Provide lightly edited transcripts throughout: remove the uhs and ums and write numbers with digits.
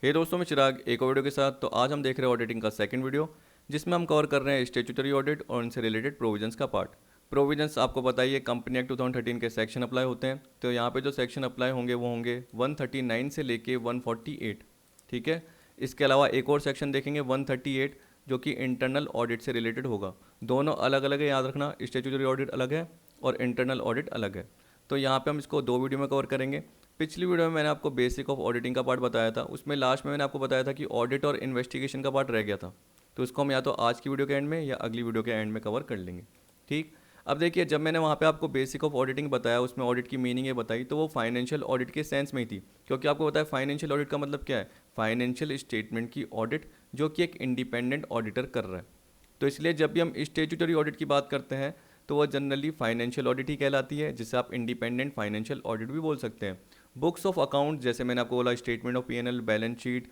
हे दोस्तों, मैं चिराग एक और वीडियो के साथ। तो आज हम देख रहे हैं ऑडिटिंग का सेकंड वीडियो, जिसमें हम कवर कर रहे हैं स्टेचुटरी ऑडिट और उनसे रिलेटेड प्रोविजंस का पार्ट। प्रोविजंस आपको पता ही है, कंपनी एक्ट 2013 के सेक्शन अप्लाई होते हैं। तो यहाँ पे जो सेक्शन अप्लाई होंगे वो होंगे 139 से लेके 148। ठीक है। इसके अलावा एक और सेक्शन देखेंगे 138, जो कि इंटरनल ऑडिट से रिलेटेड होगा। दोनों अलग अलग है, याद रखना, स्टेचुटरी ऑडिट अलग है और इंटरनल ऑडिट अलग है। तो यहाँ पे हम इसको दो वीडियो में कवर करेंगे। पिछली वीडियो में मैंने आपको बेसिक ऑफ ऑडिटिंग का पार्ट बताया था, उसमें लास्ट में मैंने आपको बताया था कि ऑडिट और इन्वेस्टिगेशन का पार्ट रह गया था। तो इसको हम या तो आज की वीडियो के एंड में या अगली वीडियो के एंड में कवर कर लेंगे। ठीक। अब देखिए, जब मैंने वहाँ पे आपको बेसिक ऑफ ऑडिटिंग बताया, उसमें ऑडिट की मीनिंग ये बताई, तो वो फाइनेंशियल ऑडिट के सेंस में ही थी। क्योंकि आपको बताया फाइनेंशियल ऑडिट का मतलब क्या है, फाइनेंशियल स्टेटमेंट की ऑडिट जो कि एक इंडिपेंडेंट ऑडिटर कर रहा है। तो इसलिए जब भी हम स्टेचुटरी ऑडिट की बात करते हैं तो वह जनरली फाइनेंशियल ऑडिट ही कहलाती है, जिसे आप इंडिपेंडेंट फाइनेंशियल ऑडिट भी बोल सकते हैं। बुक्स ऑफ अकाउंट, जैसे मैंने आपको बोला, statement of PNL, balance sheet,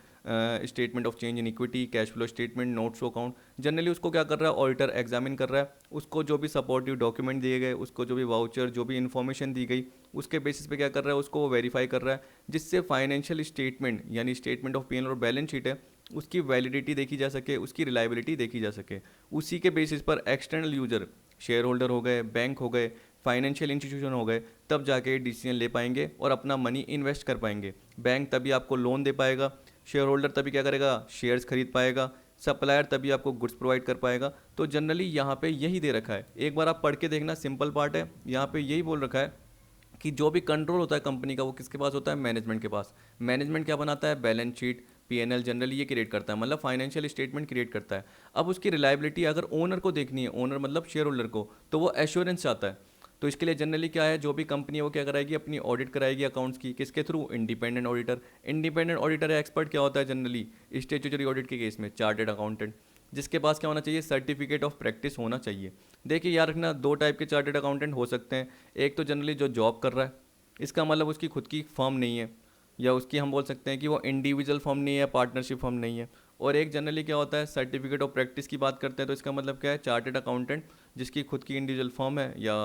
statement of change in equity, cash flow statement, notes account, generally उसको क्या कर रहा है, ऑडिटर एग्जामिन कर रहा है। उसको जो भी सपोर्टिव डॉक्यूमेंट दिए गए, उसको जो भी वाउचर, जो भी इन्फॉर्मेशन दी गई, उसके बेसिस पे क्या कर रहा है, उसको वो वेरीफाई कर रहा है, जिससे फाइनेंशियल स्टेटमेंट यानी स्टेटमेंट ऑफ पीएनएल और बैलेंस शीट है, उसकी वैलिडिटी देखी जा सके, उसकी रिलायबिलिटी देखी जा सके। उसी के बेसिस पर एक्सटर्नल यूजर, शेयर होल्डर हो गए, बैंक हो गए, फाइनेंशियल इंस्टीट्यूशन हो गए, तब जाके डिसीजन ले पाएंगे और अपना मनी इन्वेस्ट कर पाएंगे। बैंक तभी आपको लोन दे पाएगा, शेयर होल्डर तभी क्या करेगा, शेयर्स खरीद पाएगा, सप्लायर तभी आपको गुड्स प्रोवाइड कर पाएगा। तो जनरली यहाँ पे यही दे रखा है, एक बार आप पढ़ के देखना, सिंपल पार्ट है। यहाँ पे यही बोल रखा है कि जो भी कंट्रोल होता है कंपनी का, वो किसके पास होता है, मैनेजमेंट के पास। मैनेजमेंट क्या बनाता है, बैलेंस शीट, पीएनएल जनरली ये क्रिएट करता है, मतलब फाइनेंशियल स्टेटमेंट क्रिएट करता है। अब उसकी रिलायबिलिटी अगर ओनर को देखनी है, ओनर मतलब शेयर होल्डर को, तो वो एश्योरेंस चाहता है। तो इसके लिए जनरली क्या है, जो भी कंपनी है वो क्या कराएगी, अपनी ऑडिट कराएगी अकाउंट्स की, किसके through, independent auditor. Independent auditor या एक्सपर्ट क्या होता है जनरली स्टेचुटरी ऑडिट के केस में, चार्टेड अकाउंटेंट, जिसके पास क्या होना चाहिए, सर्टिफिकेट ऑफ प्रैक्टिस होना चाहिए। देखिए याद रखना, दो टाइप के चार्टेड अकाउंटेंट हो सकते हैं। एक तो जनरली जो जॉब कर रहा है, इसका मतलब उसकी खुद की फर्म नहीं है, या उसकी हम बोल सकते हैं कि वो इंडिविजुअल फर्म नहीं है, पार्टनरशिप फर्म नहीं है। और एक जनरली क्या होता है, सर्टिफिकेट ऑफ प्रैक्टिस की बात करते हैं, तो इसका मतलब क्या है, चार्टेड अकाउंटेंट जिसकी खुद की इंडिविजुअल फर्म है या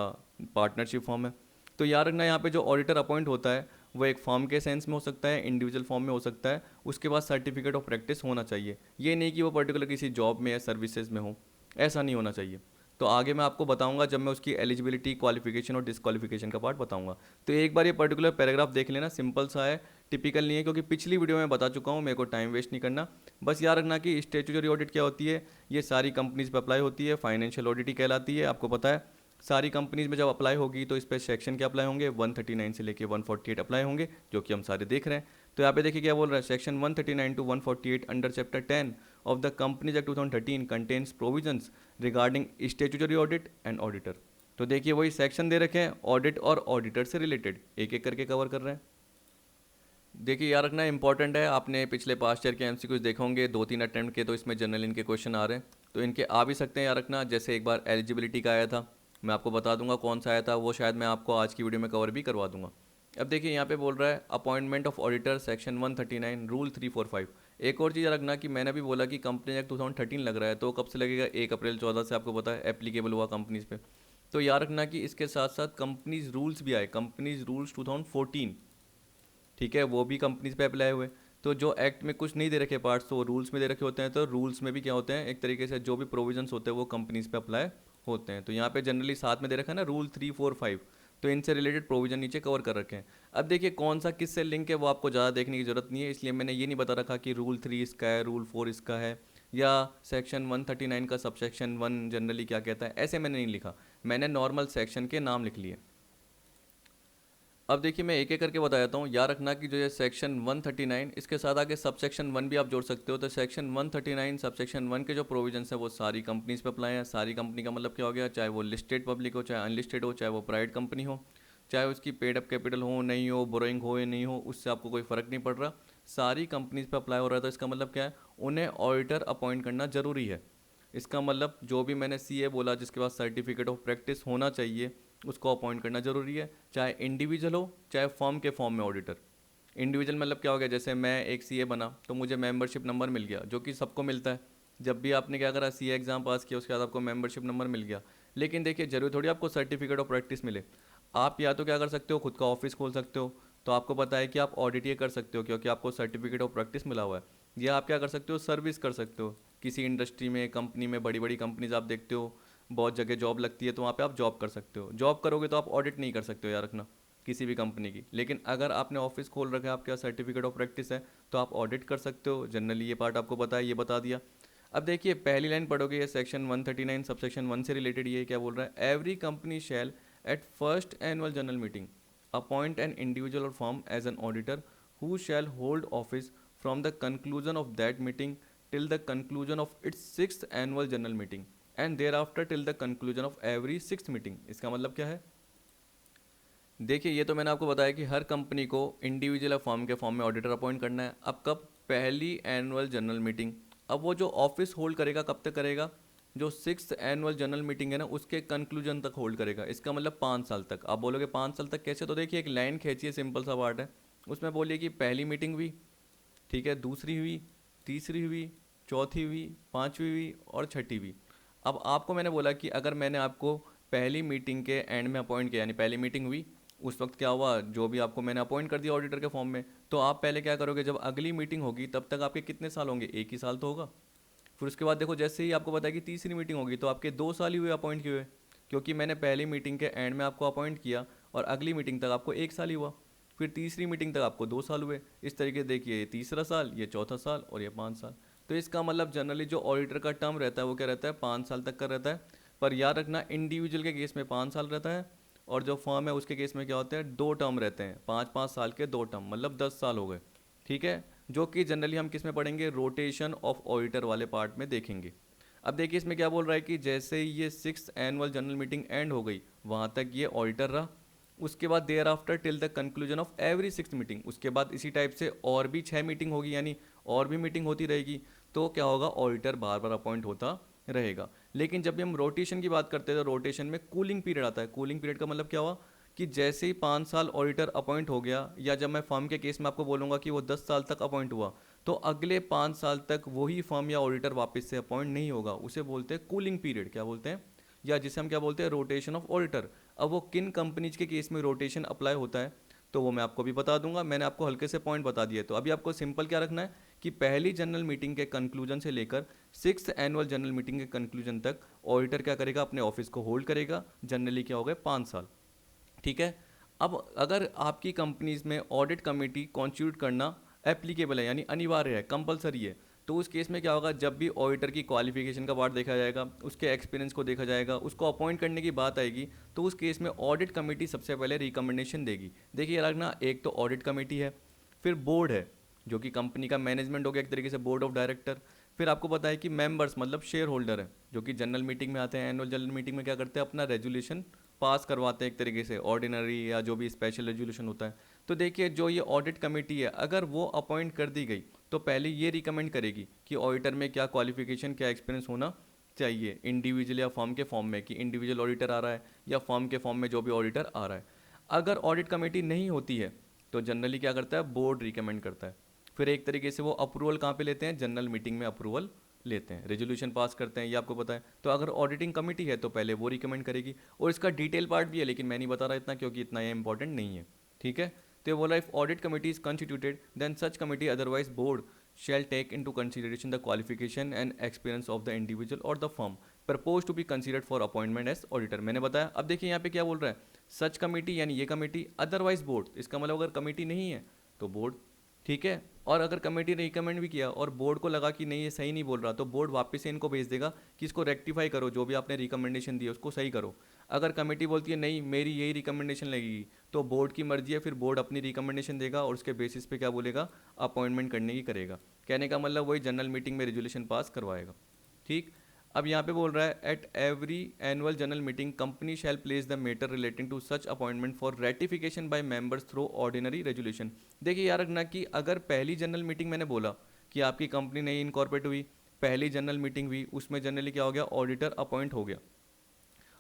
पार्टनरशिप फर्म है। तो याद रखना, यहाँ पे जो ऑडिटर अपॉइंट होता है वो एक फर्म के सेंस में हो सकता है, इंडिविजुअल फॉर्म में हो सकता है, उसके बाद सर्टिफिकेट ऑफ प्रैक्टिस होना चाहिए। ये नहीं कि वो पर्टिकुलर किसी जॉब में या सर्विसेज में हो, ऐसा नहीं होना चाहिए। तो आगे मैं आपको बताऊंगा जब मैं उसकी एलिजिबिलिटी, क्वालिफिकेशन और डिसक्वालिफिकेशन का पार्ट बताऊंगा। तो एक बार ये पर्टिकुलर पैराग्राफ देख लेना, सिंपल सा है, टिपिकल नहीं है, क्योंकि पिछली वीडियो में बता चुका हूँ, मेरे को टाइम वेस्ट नहीं करना। बस याद रखना कि स्टेचुटरी ऑडिट क्या होती है, ये सारी कंपनीज पर अप्लाई होती है, फाइनेंशियल ऑडिट ही कहलाती है, आपको पता है। सारी कंपनीज में जब अप्लाई होगी तो इस पर सेक्शन क्या अप्लाई होंगे, 139 से लेके 148 अप्लाई होंगे, जो कि हम सारे देख रहे हैं। तो यहाँ पे देखिए क्या बोल रहा है, section 139 to 148 under chapter 10 of the Companies Act 2013 contains provisions regarding statutory audit and auditor। तो देखिए वही सेक्शन दे रखे हैं, ऑडिट और ऑडिटर से रिलेटेड, एक एक करके कवर कर रहे हैं। देखिए याद रखना इंपॉर्टेंट है, आपने पिछले पास्ट ईयर के एमसीक्यूज देखे होंगे, 2-3 अटेम्प्ट के, तो इसमें जनरल इनके क्वेश्चन आ रहे हैं, तो इनके आ भी सकते हैं। याद रखना, जैसे एक बार एलिजिबिलिटी का आया था, मैं आपको बता दूंगा कौन सा आया था, वो शायद मैं आपको आज की वीडियो में कवर भी करवा दूंगा। अब देखिए यहाँ पे बोल रहा है appointment of auditor, section 139 rule 345। एक और चीज़ रखना कि मैंने भी बोला कि कंपनी एक्ट 2013 लग रहा है, तो कब से लगेगा, 1 अप्रैल 14 से आपको पता है एप्लीकेबल हुआ कंपनीज पे। तो याद रखना कि इसके साथ साथ कंपनीज रूल्स भी आए, कंपनीज रूल्स 2014, ठीक है, वो भी कंपनीज पे अप्लाई हुए। तो जो एक्ट में कुछ नहीं दे रखे पार्ट्स, तो वो रूल्स में दे रखे होते हैं, तो रूल्स में भी क्या होते हैं, एक तरीके से जो भी प्रोविजंस होते हैं वो कंपनीज पे अप्लाई होते हैं। तो यहाँ पे जनरली साथ में दे रखा है ना, रूल 345, तो इनसे रिलेटेड प्रोविजन नीचे कवर कर रखे हैं। अब देखिए कौन सा किससे लिंक है वो आपको ज़्यादा देखने की जरूरत नहीं है, इसलिए मैंने ये नहीं बता रखा कि रूल 3 इसका है, रूल 4 इसका है, या सेक्शन 139 का सबसेक्शन 1 जनरली क्या कहता है, ऐसे मैंने नहीं लिखा, मैंने नॉर्मल सेक्शन के नाम लिख लिए। अब देखिए मैं एक एक करके बता देता हूँ। याद रखना कि जो ये सेक्शन 139, इसके साथ आगे सबसेक्शन 1 भी आप जोड़ सकते हो। तो सेक्शन 139 सबसेक्शन 1 के जो प्रोविजंस है वो सारी कंपनीज पे अप्लाई है। सारी कंपनी का मतलब क्या हो गया, चाहे वो लिस्टेड पब्लिक हो, चाहे अनलिस्टेड हो, चाहे वो प्राइवेट कंपनी हो, चाहे उसकी पेड अप कैपिटल हो नहीं हो, बोरोइंग हो या नहीं हो, उससे आपको कोई फ़र्क नहीं पड़ रहा, सारी कंपनीज पे अप्लाई हो रहा है। तो इसका मतलब क्या है, उन्हें ऑडिटर अपॉइंट करना ज़रूरी है। इसका मतलब जो भी मैंने सीए बोला, जिसके पास सर्टिफिकेट ऑफ प्रैक्टिस होना चाहिए, उसको अपॉइंट करना जरूरी है, चाहे इंडिविजुअल हो चाहे फॉर्म के फॉर्म में ऑडिटर। इंडिविजुअल मतलब क्या हो गया, जैसे मैं एक सीए बना तो मुझे मेंबरशिप नंबर मिल गया, जो कि सबको मिलता है। जब भी आपने क्या करा, सीए एग्जाम पास किया, उसके बाद आपको मेंबरशिप नंबर मिल गया। लेकिन देखिए जरूरी थोड़ी आपको सर्टिफिकेट ऑफ प्रैक्टिस मिले। आप या तो क्या कर सकते हो, खुद का ऑफिस खोल सकते हो, तो आपको पता है कि आप ऑडिट ये कर सकते हो क्योंकि आपको सर्टिफिकेट ऑफ प्रैक्टिस मिला हुआ है। या आप क्या कर सकते हो, सर्विस कर सकते हो किसी इंडस्ट्री में, कंपनी में, बड़ी बड़ी कंपनीज आप देखते हो बहुत जगह जॉब लगती है, तो वहाँ पे आप जॉब कर सकते हो। जॉब करोगे तो आप ऑडिट नहीं कर सकते हो, याद रखना, किसी भी कंपनी की। लेकिन अगर आपने ऑफिस खोल रखा है, आपके पास सर्टिफिकेट ऑफ प्रैक्टिस है, तो आप ऑडिट कर सकते हो। जनरली ये पार्ट आपको पता है, ये बता दिया। अब देखिए पहली लाइन पढ़ोगे, ये सेक्शन 139 सबसेक्शन 1 से रिलेटेड ये क्या बोल रहा है, every company shall at first annual general meeting appoint an individual or firm as an auditor who shall hold office from the conclusion of that meeting till the conclusion of its sixth annual general meeting and thereafter till the conclusion of every sixth meeting। इसका मतलब क्या है, देखिए ये तो मैंने आपको बताया कि हर कंपनी को इंडिविजुअल या फॉर्म के फॉर्म में ऑडिटर अपॉइंट करना है। अब कब, पहली एनुअल जनरल मीटिंग। अब वो जो ऑफिस होल्ड करेगा कब तक करेगा, जो सिक्स एनुअल जनरल मीटिंग है ना, उसके कंक्लूजन तक होल्ड करेगा। इसका मतलब 5 साल तक। आप बोलोगे 5 साल तक कैसे, तो देखिए एक लाइन खींचिए, सिंपल सा पार्ट है, उसमें बोलिए कि पहली मीटिंग हुई, ठीक है, दूसरी हुई, तीसरी हुई, चौथी हुई, पांचवी हुई और छठी हुई। अब आपको मैंने बोला कि अगर मैंने आपको पहली मीटिंग के एंड में अपॉइंट किया, यानी पहली मीटिंग हुई, उस वक्त क्या हुआ, जो भी आपको मैंने अपॉइंट कर दिया ऑडिटर के फॉर्म में, तो आप पहले क्या करोगे, जब अगली मीटिंग होगी तब तक आपके कितने साल होंगे, 1 ही साल तो होगा। फिर उसके बाद देखो, जैसे ही आपको पता है कि तीसरी मीटिंग होगी तो आपके 2 साल ही हुए अपॉइंट किए हुए, क्योंकि मैंने पहली मीटिंग के एंड में आपको अपॉइंट किया और अगली मीटिंग तक आपको 1 साल ही हुआ। फिर तीसरी मीटिंग तक आपको 2 साल हुए। इस तरीके से देखिए, ये तीसरा साल, ये चौथा साल और ये 5 साल। तो इसका मतलब जनरली जो ऑडिटर का टर्म रहता है वो क्या रहता है, 5 साल तक का रहता है। पर याद रखना, इंडिविजुअल के केस में 5 साल रहता है और जो फर्म है उसके केस में क्या होता है, 2 टर्म रहते हैं, 5-5 साल के 2 टर्म, मतलब 10 साल हो गए। ठीक है, जो कि जनरली हम किस में पढ़ेंगे, रोटेशन ऑफ ऑडिटर वाले पार्ट में देखेंगे। अब देखिए इसमें क्या बोल रहा है कि जैसे ही ये six annual general meeting end हो गई, वहाँ तक ये ऑडिटर रहा। उसके बाद thereafter till the conclusion of every six meeting, उसके बाद इसी टाइप से और भी 6 मीटिंग होगी, यानी और भी मीटिंग होती रहेगी। तो क्या होगा, ऑडिटर बार बार अपॉइंट होता रहेगा। लेकिन जब भी हम रोटेशन की बात करते हैं तो रोटेशन में कूलिंग पीरियड आता है। कूलिंग पीरियड का मतलब क्या हुआ कि जैसे ही 5 साल ऑडिटर अपॉइंट हो गया, या जब मैं फर्म के केस में आपको बोलूँगा कि वो 10 साल तक अपॉइंट हुआ, तो अगले 5 साल तक वही फर्म या ऑडिटर वापस से अपॉइंट नहीं होगा। उसे बोलते हैं कूलिंग पीरियड, क्या बोलते हैं, या जिसे हम क्या बोलते हैं, रोटेशन ऑफ ऑडिटर। अब वो किन कंपनीज के केस में रोटेशन अप्लाई होता है तो वो मैं आपको भी बता दूंगा। मैंने आपको हल्के से पॉइंट बता दिए। तो अभी आपको सिंपल क्या रखना है कि पहली जनरल मीटिंग के कंक्लूजन से लेकर सिक्स एनुअल जनरल मीटिंग के कंक्लूजन तक ऑडिटर क्या करेगा, अपने ऑफिस को होल्ड करेगा। जनरली क्या हो गए, 5 साल। ठीक है। अब अगर आपकी कंपनीज में ऑडिट कमेटी कॉन्स्टिट्यूट करना एप्लीकेबल है, यानी अनिवार्य है, कंपलसरी है, तो उस केस में क्या होगा, जब भी ऑडिटर की क्वालिफिकेशन का पार्ट देखा जाएगा, उसके एक्सपीरियंस को देखा जाएगा, उसको अपॉइंट करने की बात आएगी, तो उस केस में ऑडिट कमेटी सबसे पहले रिकमेंडेशन देगी। देखिए अलग ना, एक तो ऑडिट कमेटी है, फिर बोर्ड है जो कि कंपनी का मैनेजमेंट हो गया एक तरीके से, बोर्ड ऑफ डायरेक्टर। फिर आपको पता है कि मेंबर्स मतलब शेयर होल्डर है, जो कि जनरल मीटिंग में आते हैं। एनुअल जनरल मीटिंग में क्या करते हैं, अपना रेजोल्यूशन पास करवाते हैं एक तरीके से, ऑर्डिनरी या जो भी स्पेशल रेजोल्यूशन होता है। तो देखिए जो ये ऑडिट कमेटी है, अगर वो अपॉइंट कर दी गई तो पहले ये रिकमेंड करेगी कि ऑडिटर में क्या क्वालिफिकेशन, क्या एक्सपीरियंस होना चाहिए, इंडिविजुअल या फर्म के फॉर्म में, कि इंडिविजुअल ऑडिटर आ रहा है या फर्म के फॉर्म में जो भी ऑडिटर आ रहा है। अगर ऑडिट कमेटी नहीं होती है तो जनरली क्या करता है, बोर्ड रिकमेंड करता है। फिर एक तरीके से वो अप्रूवल कहाँ पे लेते हैं, जनरल मीटिंग में अप्रूवल लेते हैं, रेजोल्यूशन पास करते हैं, ये आपको पता है। तो अगर ऑडिटिंग कमेटी है तो पहले वो रिकमेंड करेगी, और इसका डिटेल पार्ट भी है, लेकिन मैं नहीं बता रहा इतना क्योंकि इतना ये इंपॉर्टेंट नहीं है। ठीक है। तो ये बोला, if audit committee is constituted then such committee otherwise board shall take into consideration the qualification and experience of the individual or the firm proposed to be considered for appointment as auditor। मैंने बताया। अब देखिए यहाँ पे क्या बोल रहा है, सच कमेटी यानी ये कमेटी, अदरवाइज बोर्ड, इसका मतलब अगर कमेटी नहीं है तो बोर्ड। ठीक है। और अगर कमेटी ने रिकमेंड भी किया और बोर्ड को लगा कि नहीं ये सही नहीं बोल रहा, तो बोर्ड वापस से इनको भेज देगा कि इसको रेक्टिफाई करो, जो भी आपने रिकमेंडेशन दी है उसको सही करो। अगर कमेटी बोलती है नहीं मेरी यही रिकमेंडेशन लगेगी, तो बोर्ड की मर्जी है, फिर बोर्ड अपनी रिकमेंडेशन देगा और उसके बेसिस पे क्या बोलेगा, अपॉइंटमेंट करने की करेगा। कहने का मतलब वही जनरल मीटिंग में रेजोल्यूशन पास करवाएगा। ठीक। अब यहाँ पे बोल रहा है, at every annual general meeting company shall place the matter relating to such appointment for ratification by members through ordinary resolution. देखिए याद रखना कि अगर पहली जनरल मीटिंग, मैंने बोला कि आपकी कंपनी नई इनकॉर्पोरेट हुई, पहली जनरल मीटिंग हुई, उसमें जनरली क्या हो गया, ऑडिटर अपॉइंट हो गया।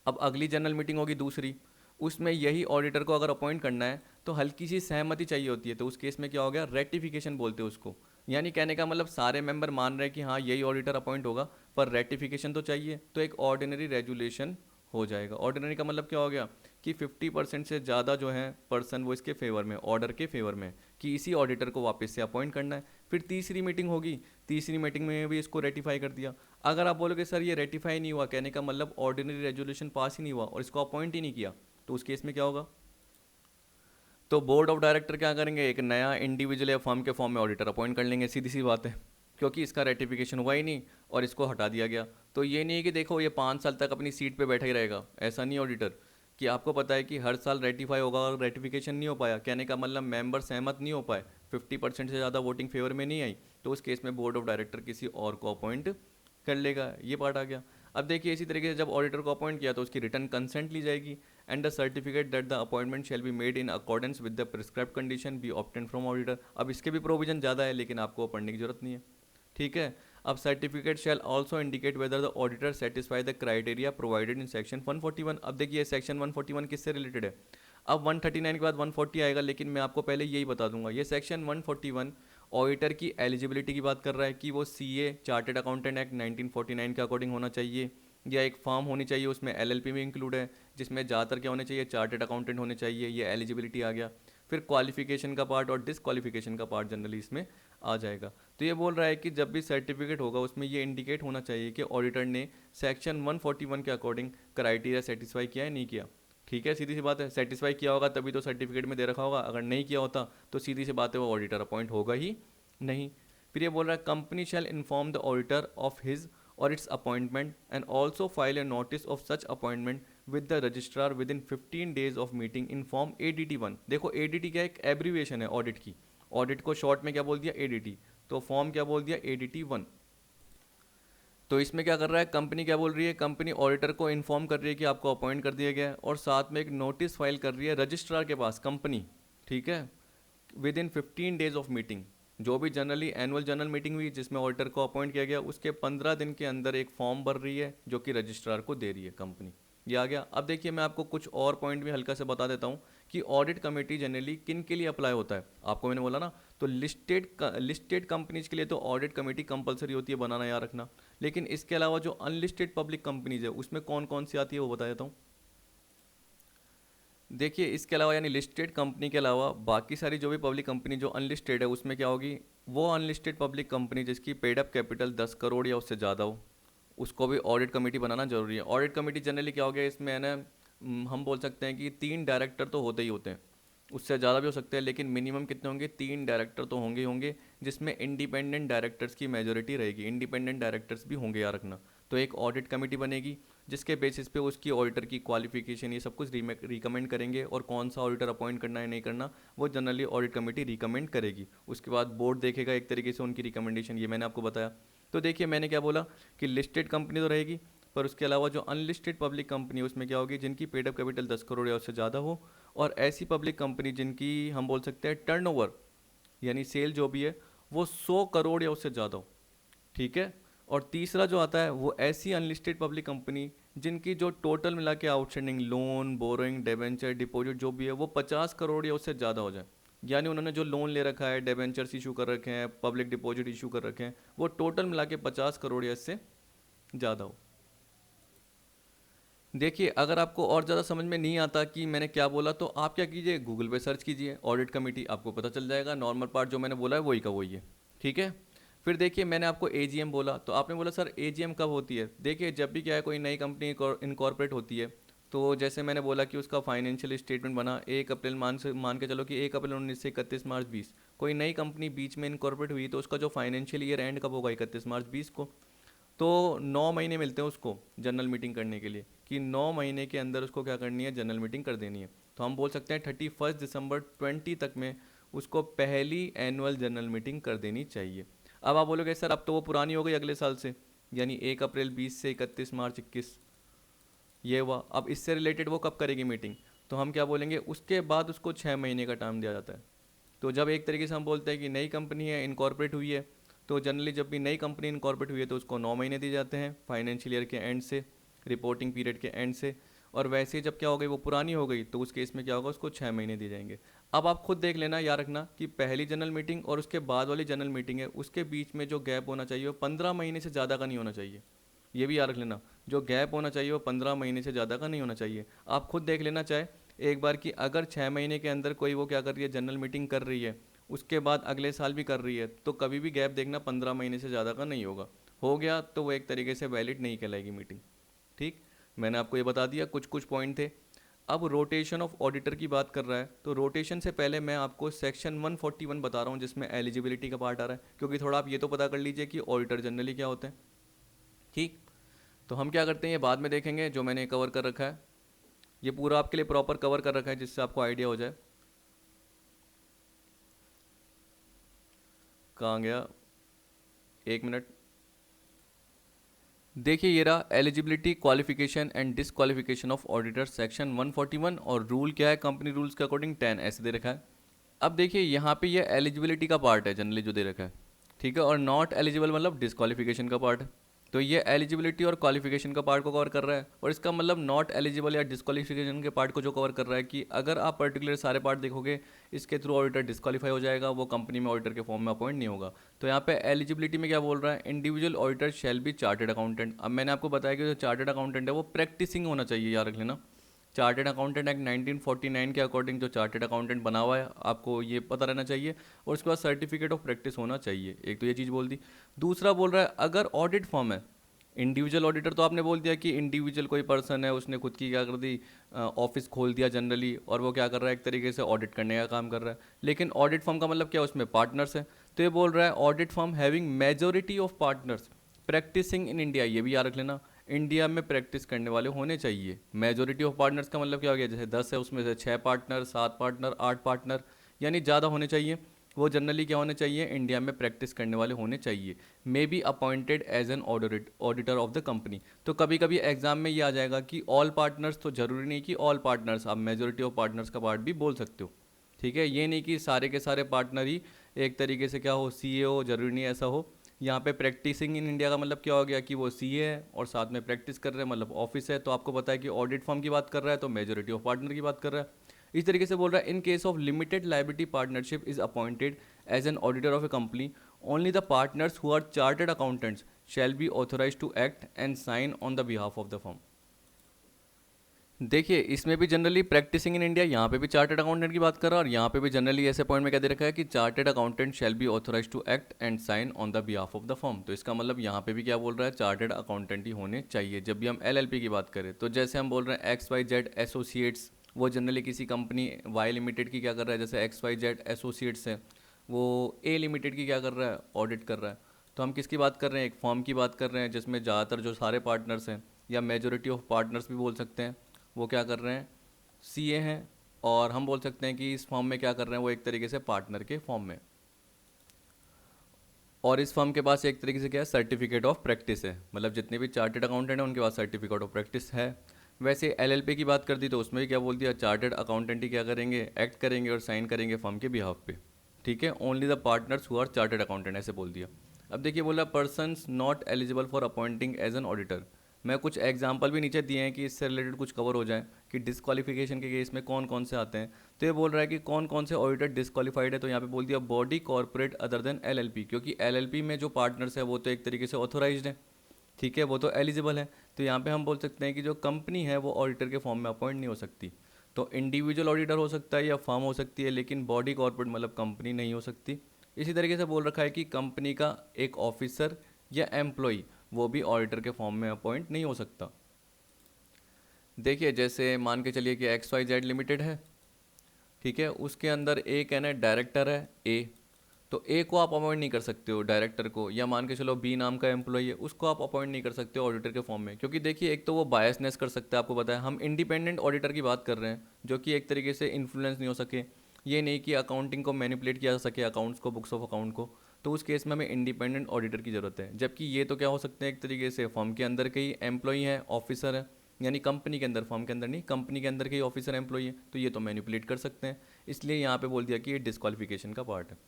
अब अगली जनरल मीटिंग होगी दूसरी, उसमें यही ऑडिटर को अगर अपॉइंट करना है तो हल्की सी सहमति चाहिए होती है, तो उस केस में क्या हो गया, रेटिफिकेशन बोलते हैं उसको। यानी कहने का मतलब सारे मेंबर मान रहे हैं कि हाँ यही ऑडिटर अपॉइंट होगा, पर रेटिफिकेशन तो चाहिए, तो एक ऑर्डिनरी रेजुलेशन हो जाएगा। ऑर्डिनरी का मतलब क्या हो गया कि 50% से ज़्यादा जो है पर्सन वो इसके फेवर में, ऑर्डर के फेवर में, कि इसी ऑडिटर को वापस से अपॉइंट करना है। फिर तीसरी मीटिंग होगी, तीसरी मीटिंग में भी इसको रेटिफाई कर दिया। अगर आप बोलोगे सर ये रेटिफाई नहीं हुआ, कहने का मतलब ऑर्डिनरी रेजोल्यूशन पास ही नहीं हुआ और इसको अपॉइंट ही नहीं किया, तो उस केस में क्या होगा? तो बोर्ड ऑफ डायरेक्टर क्या करेंगे, एक नया इंडिविजुअल या फर्म के फॉर्म में ऑडिटर अपॉइंट कर लेंगे, सीधी सी बात है, क्योंकि इसका रेटिफिकेशन हुआ ही नहीं और इसको हटा दिया गया। तो ये नहीं है कि देखो ये 5 साल तक अपनी सीट पे बैठा ही रहेगा, ऐसा नहीं ऑडिटर, कि आपको पता है कि हर साल रेटिफाई होगा और रेटिफिकेशन नहीं हो पाया, कहने का मतलब मेंबर सहमत नहीं हो पाए, 50% से ज़्यादा वोटिंग फेवर में नहीं आई, तो उस केस में बोर्ड ऑफ डायरेक्टर किसी और को अपॉइंट कर लेगा। ये पार्ट आ गया। अब देखिए इसी तरीके से जब ऑडिटर को अपॉइंट किया तो उसकी रिटर्न कंसेंट ली जाएगी, and the certificate that the appointment shall be made in accordance with the prescribed condition B obtain from auditor. अब इसके भी प्रोविजन ज़्यादा है लेकिन आपको पढ़ने की जरूरत नहीं है, ठीक है। अब certificate shall also indicate whether the auditor satisfy the criteria provided in section 141। अब देखिए सेक्शन 141 किससे रिलेटेड है? अब 139 के बाद 140 आएगा, लेकिन मैं आपको पहले यही बता दूंगा, ये सेक्शन 141 ऑडिटर की एलिजिबिलिटी की बात कर रहा है कि वो सीए चार्टर्ड अकाउंटेंट एक्ट 1949 के अकॉर्डिंग होना चाहिए, या एक फर्म होनी चाहिए उसमें एलएलपी भी इंक्लूड है, जिसमें ज़्यादातर क्या होने चाहिए, चार्टर्ड अकाउंटेंट होने चाहिए, ये एलिजिबिलिटी आ गया। फिर क्वालिफिकेशन का पार्ट और डिसक्वालिफिकेशन का पार्ट जनरली इसमें आ जाएगा। तो ये बोल रहा है कि जब भी सर्टिफिकेट होगा उसमें ये इंडिकेट होना चाहिए कि ऑडिटर ने सेक्शन 141 के अकॉर्डिंग क्राइटेरिया सेटिस्फाई किया है नहीं किया, ठीक है। सीधी सी बात है, सेटिस्फाई किया होगा तभी तो सर्टिफिकेट में दे रखा होगा, अगर नहीं किया होता तो सीधी सी बात है वो ऑडिटर अपॉइंट होगा ही नहीं। फिर ये बोल रहा है company shall inform the auditor of his or its appointment and also file a notice of such appointment with the registrar within 15 days of meeting in form ADT1। देखो ADT क्या एक एब्रीविएशन है audit की, audit को short में क्या बोल दिया ADT, तो फॉर्म क्या बोल दिया ADT1। तो इसमें क्या कर रहा है कंपनी, क्या बोल रही है कंपनी, ऑडिटर को इन्फॉर्म कर रही है कि आपको अपॉइंट कर दिया गया है और साथ में एक नोटिस फाइल कर रही है रजिस्ट्रार के पास कंपनी, ठीक है, with in 15 days of meeting. जो भी जनरली एनुअल जनरल मीटिंग हुई जिसमें ऑडिटर को अपॉइंट किया गया उसके 15 दिन के अंदर एक फॉर्म भर रही है जो कि रजिस्ट्रार को दे रही है कंपनी। ये आ गया। अब देखिए मैं आपको कुछ और पॉइंट भी हल्का से बता देता हूँ कि ऑडिट कमेटी जनरली किन के लिए अप्लाई होता है। आपको मैंने बोला ना, तो लिस्टेड कंपनीज के लिए तो ऑडिट कमेटी कंपलसरी होती है बनाना, याद रखना। लेकिन इसके अलावा जो अनलिस्टेड पब्लिक कंपनीज है उसमें कौन कौन सी आती है वो बता देता हूँ। देखिए इसके अलावा यानी लिस्टेड कंपनी के अलावा बाकी सारी जो भी पब्लिक कंपनी जो अनलिस्टेड है उसमें क्या होगी, वो अनलिस्टेड पब्लिक कंपनी जिसकी पेड अप कैपिटल 10 करोड़ या उससे ज़्यादा हो, उसको भी ऑडिट कमेटी बनाना जरूरी है। ऑडिट कमेटी जनरली क्या हो गया इसमें है ना, हम बोल सकते हैं कि 3 डायरेक्टर तो होते ही होते हैं, उससे ज़्यादा भी हो सकते हैं लेकिन मिनिमम कितने होंगे, 3 डायरेक्टर तो होंगे ही होंगे, जिसमें इंडिपेंडेंट डायरेक्टर्स की मेजोरिटी रहेगी, इंडिपेंडेंट डायरेक्टर्स भी होंगे याद रखना। तो एक ऑडिट कमेटी बनेगी जिसके बेसिस पे उसकी ऑडिटर की क्वालिफिकेशन ये सब कुछ रिकमेंड करेंगे और कौन सा ऑडिटर अपॉइंट करना है नहीं करना वो जनरली ऑडिट कमेटी रिकमेंड करेगी। उसके बाद बोर्ड देखेगा एक तरीके से उनकी रिकमेंडेशन, ये मैंने आपको बताया। तो देखिए मैंने क्या बोला कि लिस्टेड कंपनी तो रहेगी, पर उसके अलावा जो अनलिस्टेड पब्लिक कंपनी उसमें क्या होगी, जिनकी पेड अप कैपिटल 10 करोड़ या उससे ज़्यादा हो, और ऐसी पब्लिक कंपनी जिनकी हम बोल सकते हैं टर्नओवर यानी सेल जो भी है वो 100 करोड़ या उससे ज़्यादा हो, ठीक है। और तीसरा जो आता है वो ऐसी अनलिस्टेड पब्लिक कंपनी जिनकी जो टोटल मिला के outstanding loan, borrowing, debenture, deposit जो भी है वो 50 करोड़ या उससे ज़्यादा हो जाए, यानी उन्होंने जो लोन ले रखा है, डिबेंचर्स इशू कर रखे हैं, पब्लिक डिपॉजिट इशू कर रखे हैं, वो टोटल मिला के 50 करोड़ या इससे ज़्यादा हो। देखिए अगर आपको और ज़्यादा समझ में नहीं आता कि मैंने क्या बोला तो आप क्या कीजिए, गूगल पे सर्च कीजिए ऑडिट कमेटी, आपको पता चल जाएगा। नॉर्मल पार्ट जो मैंने बोला है वही का वही है, ठीक है। फिर देखिए मैंने आपको एजीएम बोला, तो आपने बोला सर एजीएम कब होती है। देखिए जब भी क्या है कोई नई कंपनी इनकॉर्पोरेट होती है, तो जैसे मैंने बोला कि उसका फाइनेंशियल स्टेटमेंट बना 1 अप्रैल, मान के चलो कि 1 अप्रैल 19 से 31 मार्च 20, कोई नई कंपनी बीच में इनकॉर्पोरेट हुई तो उसका जो फाइनेंशियल ईयर एंड कब होगा, 31 मार्च 20 को। तो 9 महीने मिलते हैं उसको जनरल मीटिंग करने के लिए, कि 9 महीने के अंदर उसको क्या करनी है, जनरल मीटिंग कर देनी है। तो हम बोल सकते हैं 31 दिसंबर 20 तक में उसको पहली एनुअल जनरल मीटिंग कर देनी चाहिए। अब आप बोलोगे सर अब तो वो पुरानी हो गई अगले साल से, यानी 1 अप्रैल 20 से 31 मार्च 21 ये हुआ। अब इससे रिलेटेड वो कब करेगी मीटिंग, तो हम क्या बोलेंगे, उसके बाद उसको 6 महीने का टाइम दिया जाता है। तो जब एक तरीके से हम बोलते हैं कि नई कंपनी है, इनकॉर्पोरेट हुई है, तो जनरली जब भी नई कंपनी इनकॉर्पोरेट हुई है तो उसको 9 महीने दिए जाते हैं फाइनेंशियल ईयर के एंड से, रिपोर्टिंग पीरियड के एंड से। और वैसे जब क्या हो गई, वो पुरानी हो गई, तो उस केस में क्या होगा, उसको 6 महीने दिए जाएंगे। अब आप खुद देख लेना, याद रखना कि पहली जनरल मीटिंग और उसके बाद वाली जनरल मीटिंग है उसके बीच में जो गैप होना चाहिए वो 15 महीने से ज़्यादा का नहीं होना चाहिए। ये भी याद रख लेना, जो गैप होना चाहिए वो 15 महीने से ज़्यादा का नहीं होना चाहिए। आप खुद देख लेना चाहे एक बार कि अगर 6 महीने के अंदर कोई वो क्या कर रही है, जनरल मीटिंग कर रही है, उसके बाद अगले साल भी कर रही है, तो कभी भी गैप देखना 15 महीने से ज़्यादा का नहीं होगा। हो गया तो वो एक तरीके से वैलिड नहीं कहलाएगी मीटिंग। ठीक, मैंने आपको ये बता दिया, कुछ कुछ पॉइंट थे। अब रोटेशन ऑफ ऑडिटर की बात कर रहा है, तो रोटेशन से पहले मैं आपको सेक्शन 141 बता रहा हूँ जिसमें एलिजिबिलिटी का पार्ट आ रहा है, क्योंकि थोड़ा आप ये तो पता कर लीजिए कि ऑडिटर जनरली क्या होते हैं। ठीक, तो हम क्या करते हैं ये बाद में देखेंगे, जो मैंने कवर कर रखा है ये पूरा आपके लिए प्रॉपर कवर कर रखा है जिससे आपको आइडिया हो जाए। कहाँ गया, एक मिनट। देखिए ये रहा eligibility, qualification and disqualification of auditor section 141, और रूल क्या है कंपनी रूल्स के अकॉर्डिंग 10 ऐसे दे रखा है। अब देखिए यहाँ पे ये एलिजिबिलिटी का पार्ट है जनरली जो दे रखा है, ठीक है, और नॉट एलिजिबल मतलब डिसक्वालिफिकेशन का पार्ट है। तो ये एलिजिबिलिटी और क्वालिफिकेशन का पार्ट को कवर कर रहा है, और इसका मतलब नॉट एलिजिबल या डिसक्वालिफिकेशन के पार्ट को जो कवर कर रहा है कि अगर आप पर्टिकुलर सारे पार्ट देखोगे इसके थ्रू ऑडिटर डिसक्वालीफाई हो जाएगा, वो कंपनी में ऑडिटर के फॉर्म में अपॉइंट नहीं होगा। तो यहाँ पे एलिजिबिलिटी में क्या बोल रहा है, individual auditor shall be chartered accountant. अब मैंने आपको बताया कि जो चार्टेड अकाउंटेंट है वो प्रैक्टिसिंग होना चाहिए, याद रख लेना। चार्टेड अकाउंटेंट एक्ट 1949 के अकॉर्डिंग जो चार्टेड अकाउंटेंट बना हुआ है आपको ये पता रहना चाहिए, और उसके बाद सर्टिफिकेट ऑफ प्रैक्टिस होना चाहिए। एक तो ये चीज़ बोल दी। दूसरा बोल रहा है अगर ऑडिट फॉर्म है, इंडिविजुअल ऑडिटर तो आपने बोल दिया कि इंडिविजुअल कोई पर्सन है, उसने खुद की क्या कर दी, ऑफिस खोल दिया जनरली, और वो क्या कर रहा है एक तरीके से ऑडिट करने का काम कर रहा है। लेकिन ऑडिट फर्म का मतलब क्या, उसमें पार्टनर्स है। तो ये बोल रहा है audit firm having majority of partners practicing in India, ये भी याद रख लेना, इंडिया में प्रैक्टिस करने वाले होने चाहिए। मेजोरिटी ऑफ पार्टनर्स का मतलब क्या हो गया, जैसे 10 है उसमें से 6 पार्टनर, 7 पार्टनर, 8 पार्टनर, यानी ज़्यादा होने चाहिए। वो जनरली क्या होने चाहिए, इंडिया में प्रैक्टिस करने वाले होने चाहिए। May be appointed as an auditor of the company. तो कभी कभी एग्जाम में ये आ जाएगा कि ऑल पार्टनर्स, तो जरूरी नहीं कि ऑल पार्टनर्स, आप मेजोरिटी ऑफ पार्टनर्स का पार्ट भी बोल सकते हो। ठीक है, ये नहीं कि सारे के सारे पार्टनर ही एक तरीके से क्या हो, सीए हो, जरूरी नहीं ऐसा हो। यहाँ पे प्रैक्टिसिंग इन इंडिया का मतलब क्या हो गया कि वो सीए है और साथ में प्रैक्टिस कर रहे हैं, मतलब ऑफिस है। तो आपको पता है कि ऑडिट फर्म की बात कर रहा है तो मेजोरिटी ऑफ पार्टनर की बात कर रहा है। इस तरीके से बोल रहा है in case of limited liability partnership is appointed as an auditor of a company, only the partners who are chartered accountants shall be authorise to act and sign on the behalf of the firm. देखिए इसमें भी generally practising in India, यहाँ पे भी chartered accountant की बात कर रहा है, और यहाँ पे भी जनरली ऐसे पॉइंट में क्या दे रखा है कि chartered accountant shall be authorise to act and sign on the behalf of the firm. तो इसका मतलब यहाँ पे भी क्या बोल रहा है, चार्टर्ड अकाउंटेंट ही होने चाहिए जब भी हम एलएलपी की बात करें। तो जैसे हम बोल रहे हैं एक्स वाई जेड एसोसिएट्स, वो जनरली किसी कंपनी वाई लिमिटेड की क्या कर रहा है, जैसे एक्स वाई जेड एसोसिएट्स है, वो ए लिमिटेड की क्या कर रहा है, ऑडिट कर रहा है। तो हम किसकी बात कर रहे हैं, एक फॉर्म की बात कर रहे हैं जिसमें ज़्यादातर जो सारे पार्टनर्स हैं, या मेजोरिटी ऑफ पार्टनर्स भी बोल सकते हैं, वो क्या कर रहे हैं, सीए हैं। और हम बोल सकते हैं कि इस फॉर्म में क्या कर रहे हैं, वो एक तरीके से पार्टनर के फॉर्म में। और इस फर्म के पास एक तरीके से क्या है, सर्टिफिकेट ऑफ प्रैक्टिस है, मतलब जितने भी चार्टर्ड अकाउंटेंट हैं उनके पास सर्टिफिकेट ऑफ प्रैक्टिस है। वैसे एलएलपी की बात कर दी तो उसमें भी क्या बोल दिया, चार्टर्ड अकाउंटेंट ही क्या करेंगे, एक्ट करेंगे और साइन करेंगे फर्म के बिहाफ पे। ठीक है, only the partners who are chartered accountant ऐसे बोल दिया। अब देखिए बोला persons not eligible for appointing as an auditor. मैं कुछ एग्जाम्पल भी नीचे दिए हैं कि इससे रिलेटेड कुछ कवर हो जाए कि डिस्क्वालिफिकेशन के केस में कौन कौन से आते हैं। तो ये बोल रहा है कि कौन कौन से ऑडिटर डिस्क्वालीफाइड है, तो यहाँ पे बोल दिया body corporate other than LLP, क्योंकि एलएलपी में जो पार्टनर्स है वो तो एक तरीके से ऑथोराइज्ड है, ठीक है, वो तो एलिजिबल है। तो यहाँ पे हम बोल सकते हैं कि जो कंपनी है वो ऑडिटर के फॉर्म में अपॉइंट नहीं हो सकती। तो इंडिविजुअल ऑडिटर हो सकता है या फर्म हो सकती है, लेकिन बॉडी कॉर्पोरेट मतलब कंपनी नहीं हो सकती। इसी तरीके से बोल रखा है कि कंपनी का एक ऑफिसर या एम्प्लॉय वो भी ऑडिटर के फॉर्म में अपॉइंट नहीं हो सकता। देखिए जैसे मान के चलिए कि एक्स वाई जेड लिमिटेड है, ठीक है, उसके अंदर एक है ना डायरेक्टर है ए, तो ए को आप अपॉइंट नहीं कर सकते हो डायरेक्टर को, या मान के चलो बी नाम का एम्प्लॉय है उसको आप अपॉइंट नहीं कर सकते हो ऑडिटर के फॉर्म में, क्योंकि देखिए एक तो वो बायसनेस कर सकता है, आपको पता है हम इंडिपेंडेंट ऑडिटर की बात कर रहे हैं जो कि एक तरीके से इन्फ्लुएंस नहीं हो सके, ये नहीं कि अकाउंटिंग को मैनिपुलेट किया जा सके, अकाउंट्स को, बुक्स ऑफ अकाउंट को। तो उस केस में हमें इंडिपेंडेंट ऑडिटर की ज़रूरत है, जबकि ये तो क्या हो सकते हैं एक तरीके से फर्म के अंदर के ही एम्प्लॉय हैं, ऑफिसर है, यानी कंपनी के अंदर, फर्म के अंदर नहीं, कंपनी के अंदर के ही ऑफिसर एम्प्लॉय है, तो ये तो मैनिपुलेट कर सकते हैं। इसलिए यहाँ पे बोल दिया कि ये डिस्क्वालिफिकेशन का पार्ट है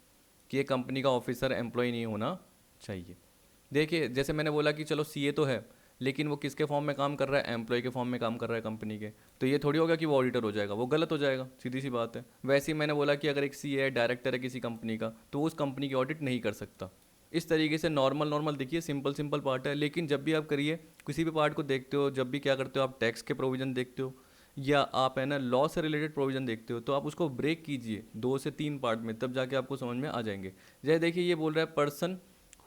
कि ये कंपनी का ऑफिसर एम्प्लॉय नहीं होना चाहिए। देखिए जैसे मैंने बोला कि चलो सीए तो है, लेकिन वो किसके फॉर्म में काम कर रहा है, एम्प्लॉय के फॉर्म में काम कर रहा है कंपनी के, तो ये थोड़ी होगा कि वो ऑडिटर हो जाएगा, वो गलत हो जाएगा, सीधी सी बात है। वैसे ही मैंने बोला कि अगर एक सीए है, डायरेक्टर है किसी कंपनी का, तो उस कंपनी की ऑडिट नहीं कर सकता, इस तरीके से नॉर्मल नॉर्मल देखिए, सिंपल सिंपल पार्ट है। लेकिन जब भी आप करिए किसी भी पार्ट को देखते हो, जब भी क्या करते हो आप टैक्स के प्रोविज़न देखते हो या आप है ना लॉ से रिलेटेड प्रोविज़न देखते हो, तो आप उसको ब्रेक कीजिए 2 से 3 पार्ट में, तब जाके आपको समझ में आ जाएंगे। जैसे देखिए ये बोल रहा है person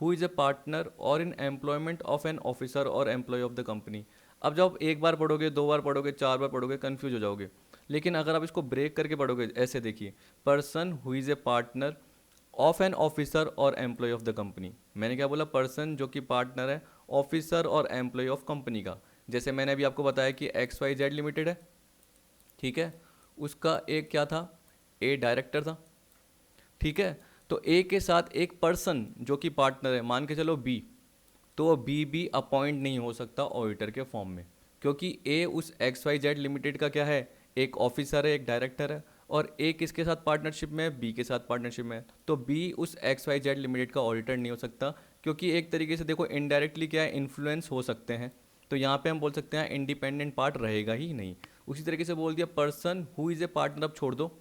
who is a partner or in employment of an officer और एम्प्लॉय ऑफ द कंपनी। अब जब आप एक बार पढ़ोगे, 2 बार पढ़ोगे, 4 बार पढ़ोगे, कन्फ्यूज हो जाओगे। लेकिन अगर आप इसको ब्रेक करके पढ़ोगे, ऐसे देखिए, person who is a partner of an officer और एम्प्लॉय ऑफ द कंपनी। मैंने क्या बोला, पर्सन जो कि पार्टनर है ऑफिसर और एम्प्लॉय ऑफ कंपनी का। जैसे मैंने अभी आपको बताया कि XYZ लिमिटेड है, ठीक है, उसका एक क्या था, ए डायरेक्टर था, ठीक है। तो ए के साथ एक पर्सन जो कि पार्टनर है, मान के चलो बी, तो वो बी भी अपॉइंट नहीं हो सकता ऑडिटर के फॉर्म में, क्योंकि ए उस XYZ लिमिटेड का क्या है, एक ऑफिसर है, एक डायरेक्टर है, और ए किसके साथ पार्टनरशिप में है, बी के साथ पार्टनरशिप में है। तो बी उस XYZ लिमिटेड का ऑडिटर नहीं हो सकता, क्योंकि एक तरीके से देखो इनडायरेक्टली क्या है, इन्फ्लुएंस हो सकते हैं। तो यहाँ पे हम बोल सकते हैं इंडिपेंडेंट पार्ट रहेगा ही नहीं। उसी तरीके से बोल दिया person who is a partner, अब छोड़ दो।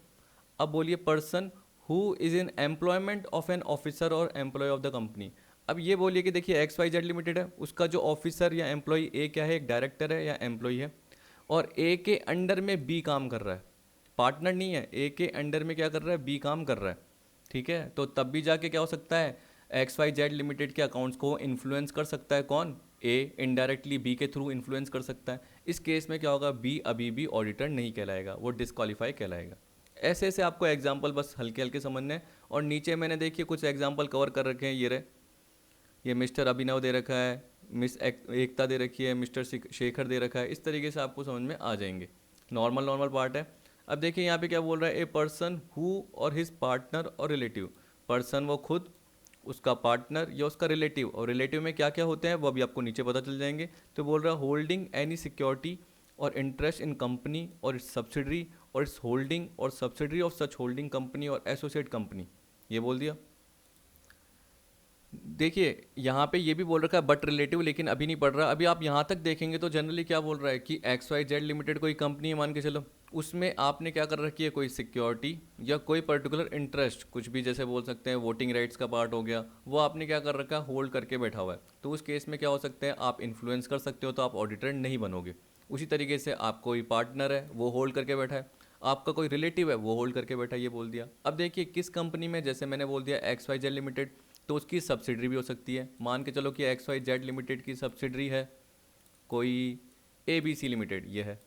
अब बोलिए person who is in employment of an officer और एम्प्लॉय ऑफ द कंपनी। अब ये बोलिए कि देखिए XYZ लिमिटेड है, उसका जो ऑफिसर या एम्प्लॉय ए क्या है, एक डायरेक्टर है या एम्प्लॉय है, और ए के अंडर में बी काम कर रहा है, पार्टनर नहीं है, ए के अंडर में क्या कर रहा है, बी काम कर रहा है, ठीक है। तो तब भी जाके क्या हो सकता है, XYZ लिमिटेड के अकाउंट्स को इन्फ्लुएंस कर सकता है कौन, ए इनडायरेक्टली बी के थ्रू इन्फ्लुएंस कर सकता है। इस केस में क्या होगा, बी अभी भी ऑडिटर नहीं कहलाएगा, वो डिस्क्वालीफाई कहलाएगा। ऐसे ऐसे आपको एग्जाम्पल बस हल्के हल्के समझने हैं। और नीचे मैंने देखिए कुछ एग्जाम्पल कवर कर रखे हैं, ये रहे, ये मिस्टर अभिनव दे रखा है, मिस एकता दे रखी है, मिस्टर शेखर दे रखा है। इस तरीके से आपको समझ में आ जाएंगे, नॉर्मल नॉर्मल पार्ट है। अब देखिए यहाँ पे क्या बोल रहा है, ए पर्सन हु और हिज पार्टनर और रिलेटिव। पर्सन वो खुद, उसका पार्टनर या उसका रिलेटिव, और रिलेटिव में क्या क्या होते हैं वो अभी आपको नीचे पता चल जाएंगे। तो बोल रहा है होल्डिंग एनी सिक्योरिटी और इंटरेस्ट इन कंपनी और इट्स सब्सिडरी और इट्स होल्डिंग और subsidiary of such holding company और एसोसिएट कंपनी, ये बोल दिया। देखिए यहाँ पे ये भी बोल रखा है बट रिलेटिव, लेकिन अभी नहीं पढ़ रहा। अभी आप यहाँ तक देखेंगे तो जनरली क्या बोल रहा है कि XYZ लिमिटेड कोई कंपनी है मान के चलो, उसमें आपने क्या कर रखी है, कोई सिक्योरिटी या कोई पर्टिकुलर इंटरेस्ट, कुछ भी जैसे बोल सकते हैं वोटिंग राइट्स का पार्ट हो गया, वो आपने क्या कर रखा है, होल्ड करके बैठा हुआ है। तो उस केस में क्या हो सकते हैं, आप इन्फ्लुएंस कर सकते हो, तो आप ऑडिटर नहीं बनोगे। उसी तरीके से आप कोई पार्टनर है वो होल्ड करके बैठा है, आपका कोई रिलेटिव है वो होल्ड करके बैठा है, ये बोल दिया। अब देखिए किस कंपनी में, जैसे मैंने बोल दिया XYZ लिमिटेड, तो उसकी सब्सिडरी भी हो सकती है। मान के चलो कि XYZ लिमिटेड की सब्सिडरी है कोई ABC लिमिटेड, ये है।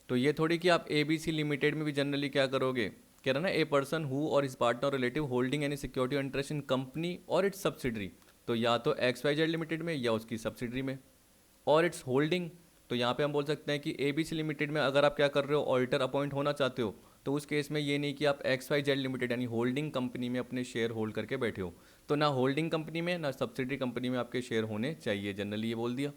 तो ये थोड़ी कि आप ABC लिमिटेड में भी जनरली क्या करोगे, कह रहा ना, ए पर्सन हु और इस partner relative holding any security interest in company और इट्स सब्सिडरी, तो या तो XYZ लिमिटेड में या उसकी सब्सिडरी में। और इट्स होल्डिंग, तो यहाँ पे हम बोल सकते हैं कि ABC लिमिटेड में अगर आप क्या कर रहे हो, ऑडिटर अपॉइंट होना चाहते हो, तो उस केस में ये नहीं कि आप XYZ लिमिटेड यानी होल्डिंग कंपनी में अपने शेयर होल्ड करके बैठे हो, तो ना होल्डिंग कंपनी में ना सब्सिडरी कंपनी में आपके शेयर होने चाहिए, जनरली ये बोल दिया।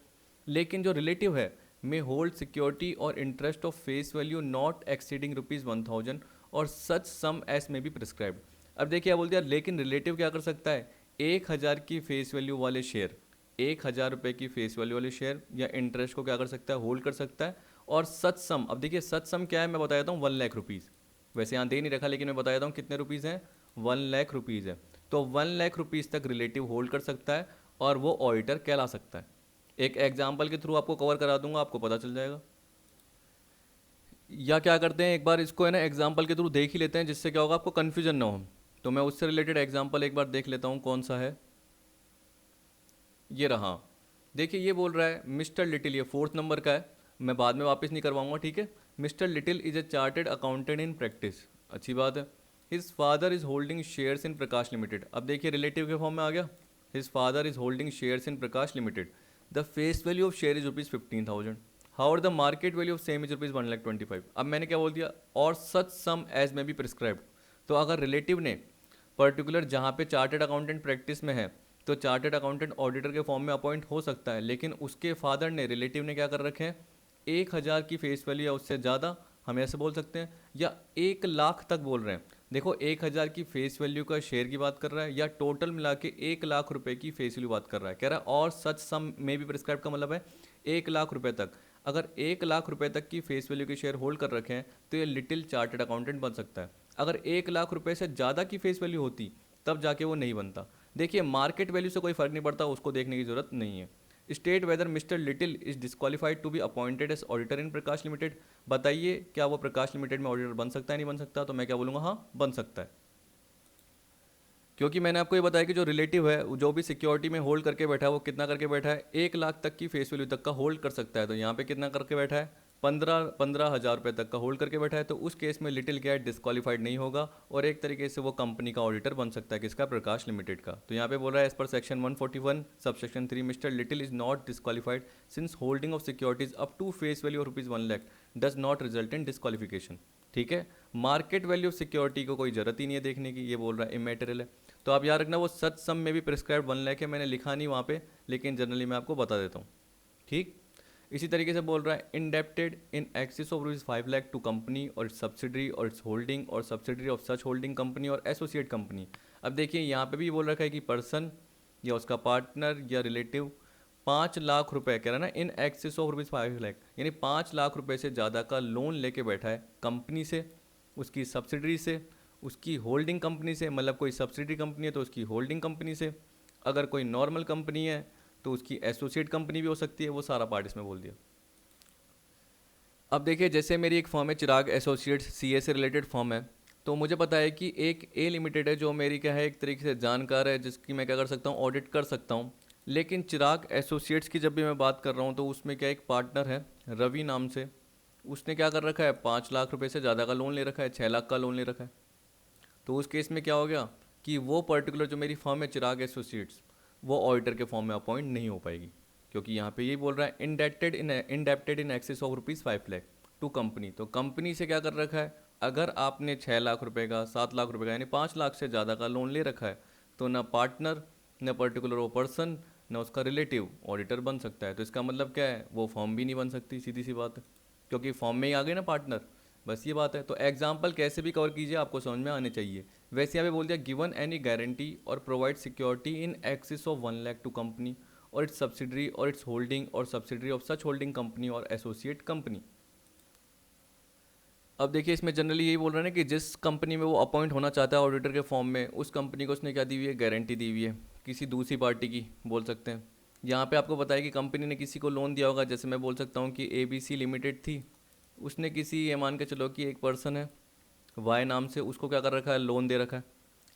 लेकिन जो रिलेटिव है, मे होल्ड सिक्योरिटी और interest of face value not exceeding ₹1000 और सच सम एस में बी प्रिस्क्राइब्ड। अब देखिए क्या बोल दिया, लेकिन रिलेटिव क्या कर सकता है, 1000 की फेस वैल्यू वाले शेयर, 1000 रुपये की फेस वैल्यू वाले शेयर या इंटरेस्ट को क्या कर सकता है, होल्ड कर सकता है। और सच सम, अब देखिए सच सम क्या है, मैं बता देता हूँ, 1,00,000 रुपीज़। वैसे यहाँ दे नहीं रखा, लेकिन मैं बता देता हूँ कितने रुपीज़ हैं, 1,00,000 रुपीज़ है। तो 1,00,000 रुपीज़ तक रिलेटिव होल्ड कर सकता है और वो ऑडिटर कहला सकता है। एक एग्जाम्पल के थ्रू आपको कवर करा दूंगा, आपको पता चल जाएगा। या क्या करते हैं, एक बार इसको है ना एग्जाम्पल के थ्रू देख ही लेते हैं, जिससे क्या होगा आपको कन्फ्यूजन ना हो। तो मैं उससे रिलेटेड एग्जाम्पल एक बार देख लेता हूँ, कौन सा है, ये रहा। देखिए ये बोल रहा है मिस्टर लिटिल, ये 4th नंबर का है, मैं बाद में वापस नहीं करवाऊंगा, ठीक है। Mister little is a chartered accountant in practice, अच्छी बात है। His father is holding shares in Prakash limited, अब देखिए रिलेटिव के फॉर्म में आ गया, his father is holding shares in Prakash limited, the face value of share is ₹15,000, how the market value of same is ₹1,25,000। अब मैंने क्या बोल दिया, और सच सम एज में बी प्रिस्क्राइब्ड। तो अगर रिलेटिव ने पर्टिकुलर जहाँ पे चार्टेड अकाउंटेंट प्रैक्टिस में है, तो चार्टेड अकाउंटेंट ऑडिटर के फॉर्म में अपॉइंट हो सकता है, लेकिन उसके फादर ने, रिलेटिव ने क्या कर रखे हैं, 1000 की फेस वैल्यू या उससे ज़्यादा, हम ऐसे बोल सकते हैं, या 1,00,000 तक बोल रहे हैं। देखो 1000 की फेस वैल्यू का शेयर की बात कर रहा है, या टोटल मिला के 1,00,000 रुपये की फेस वैल्यू बात कर रहा है, कह रहा है और सच सम में भी प्रिस्क्राइब का मतलब है 1,00,000 रुपये तक। अगर 1,00,000 रुपये तक की फेस वैल्यू के शेयर होल्ड कर रखे हैं, तो ये लिटिल चार्टेड अकाउंटेंट बन सकता है। अगर 1,00,000 रुपये से ज़्यादा की फेस वैल्यू होती, तब जाके वो नहीं बनता। देखिए मार्केट वैल्यू से कोई फर्क नहीं पड़ता, उसको देखने की जरूरत नहीं है। State whether mister little is disqualified to be appointed as auditor in Prakash limited. बताइए क्या वो प्रकाश लिमिटेड में ऑडिटर बन सकता है, नहीं बन सकता? तो मैं क्या बोलूँगा, हाँ बन सकता है। क्योंकि मैंने आपको ये बताया कि जो रिलेटिव है, जो भी सिक्योरिटी में होल्ड करके बैठा है, वो कितना करके बैठा है, 1 लाख तक की फेस वैल्यू तक का होल्ड कर सकता है। तो यहाँ पे कितना करके बैठा है, 15,000 रुपये तक का होल्ड करके बैठा है। तो उस केस में लिटिल क्या है, डिस्क्वालीफाइड नहीं होगा और एक तरीके से वो कंपनी का ऑडिटर बन सकता है। किसका? प्रकाश लिमिटेड का। तो यहाँ पे बोल रहा है एज पर section 141 subsection 3 mister little is not disqualified since holding of securities up to face value of ₹1 lakh does not result in disqualification. ठीक है, मार्केट वैल्यू ऑफ सिक्योरिटी को कोई जरूरत ही नहीं है देखने की, ये बोल रहा है इमेटेरियल है। तो आप याद रखना वो सच सम में भी प्रिस्क्राइब 1 लाख है, मैंने लिखा नहीं वहाँ पे, लेकिन जनरली मैं आपको बता देता हूँ। ठीक, इसी तरीके से बोल रहा है indebted in excess of ₹5 lakh to company और इट्स सब्सिडरी और इट्स होल्डिंग और subsidiary of such holding company और एसोसिएट कंपनी। अब देखिए यहाँ पे भी बोल रखा है कि पर्सन या उसका पार्टनर या रिलेटिव 5 लाख रुपए कह रहा है ना, इन एक्सेस ऑफ ₹5 लाख, यानी 5 लाख रुपए से ज़्यादा का लोन लेके बैठा है कंपनी से, उसकी सब्सिडरी से, उसकी होल्डिंग कंपनी से, मतलब कोई सब्सिडरी कंपनी है तो उसकी होल्डिंग कंपनी से, अगर कोई नॉर्मल कंपनी है तो उसकी एसोसिएट कंपनी भी हो सकती है। वो सारा पार्ट इसमें बोल दिया। अब देखिए जैसे मेरी एक फर्म है चिराग एसोसिएट्स, सीए से रिलेटेड फर्म है, तो मुझे पता है कि एक ए लिमिटेड है जो मेरी क्या है एक तरीके से जानकार है, जिसकी मैं क्या कर सकता हूँ, ऑडिट कर सकता हूँ। लेकिन चिराग एसोसिएट्स की जब भी मैं बात कर रहा हूँ तो उसमें क्या एक पार्टनर है रवि नाम से, उसने क्या कर रखा है, 5 लाख रुपए से ज़्यादा का लोन ले रखा है, 6 लाख का लोन ले रखा है। तो उस केस में क्या हो गया कि वो पर्टिकुलर जो मेरी फर्म है चिराग एसोसिएट्स, वो ऑडिटर के फॉर्म में अपॉइंट नहीं हो पाएगी, क्योंकि यहाँ पे ये बोल रहा है indebted in excess of ₹5 lakh to company. तो कंपनी से क्या कर रखा है, अगर आपने 6 लाख रुपए का, 7 लाख रुपए का, यानी 5 लाख से ज़्यादा का लोन ले रखा है, तो ना पार्टनर, न पर्टिकुलर वो पर्सन, न उसका रिलेटिव ऑडिटर बन सकता है। तो इसका मतलब क्या है, वो फॉर्म भी नहीं बन सकती, सीधी सी बात है, क्योंकि फॉर्म में ही आ गए ना पार्टनर। बस ये बात है। तो एग्जाम्पल कैसे भी कवर कीजिए आपको समझ में आने चाहिए। वैसे यहाँ पे बोल दिया गिवन एनी गारंटी और provide security in excess of 1 lakh to company और इट्स सब्सिडरी और इट्स होल्डिंग और subsidiary of such holding company और एसोसिएट कंपनी। अब देखिए इसमें जनरली यही बोल रहे हैं ना कि जिस कंपनी में वो अपॉइंट होना चाहता है ऑडिटर के फॉर्म में, उस कंपनी को उसने क्या दी हुई है, गारंटी दी हुई है किसी दूसरी पार्टी की, बोल सकते हैं। यहाँ पे आपको बताया कि कंपनी ने किसी को लोन दिया होगा, जैसे मैं बोल सकता हूँ कि ABC लिमिटेड थी, उसने किसी, ये मान के चलो कि एक पर्सन है वाई नाम से, उसको क्या कर रखा है, लोन दे रखा है।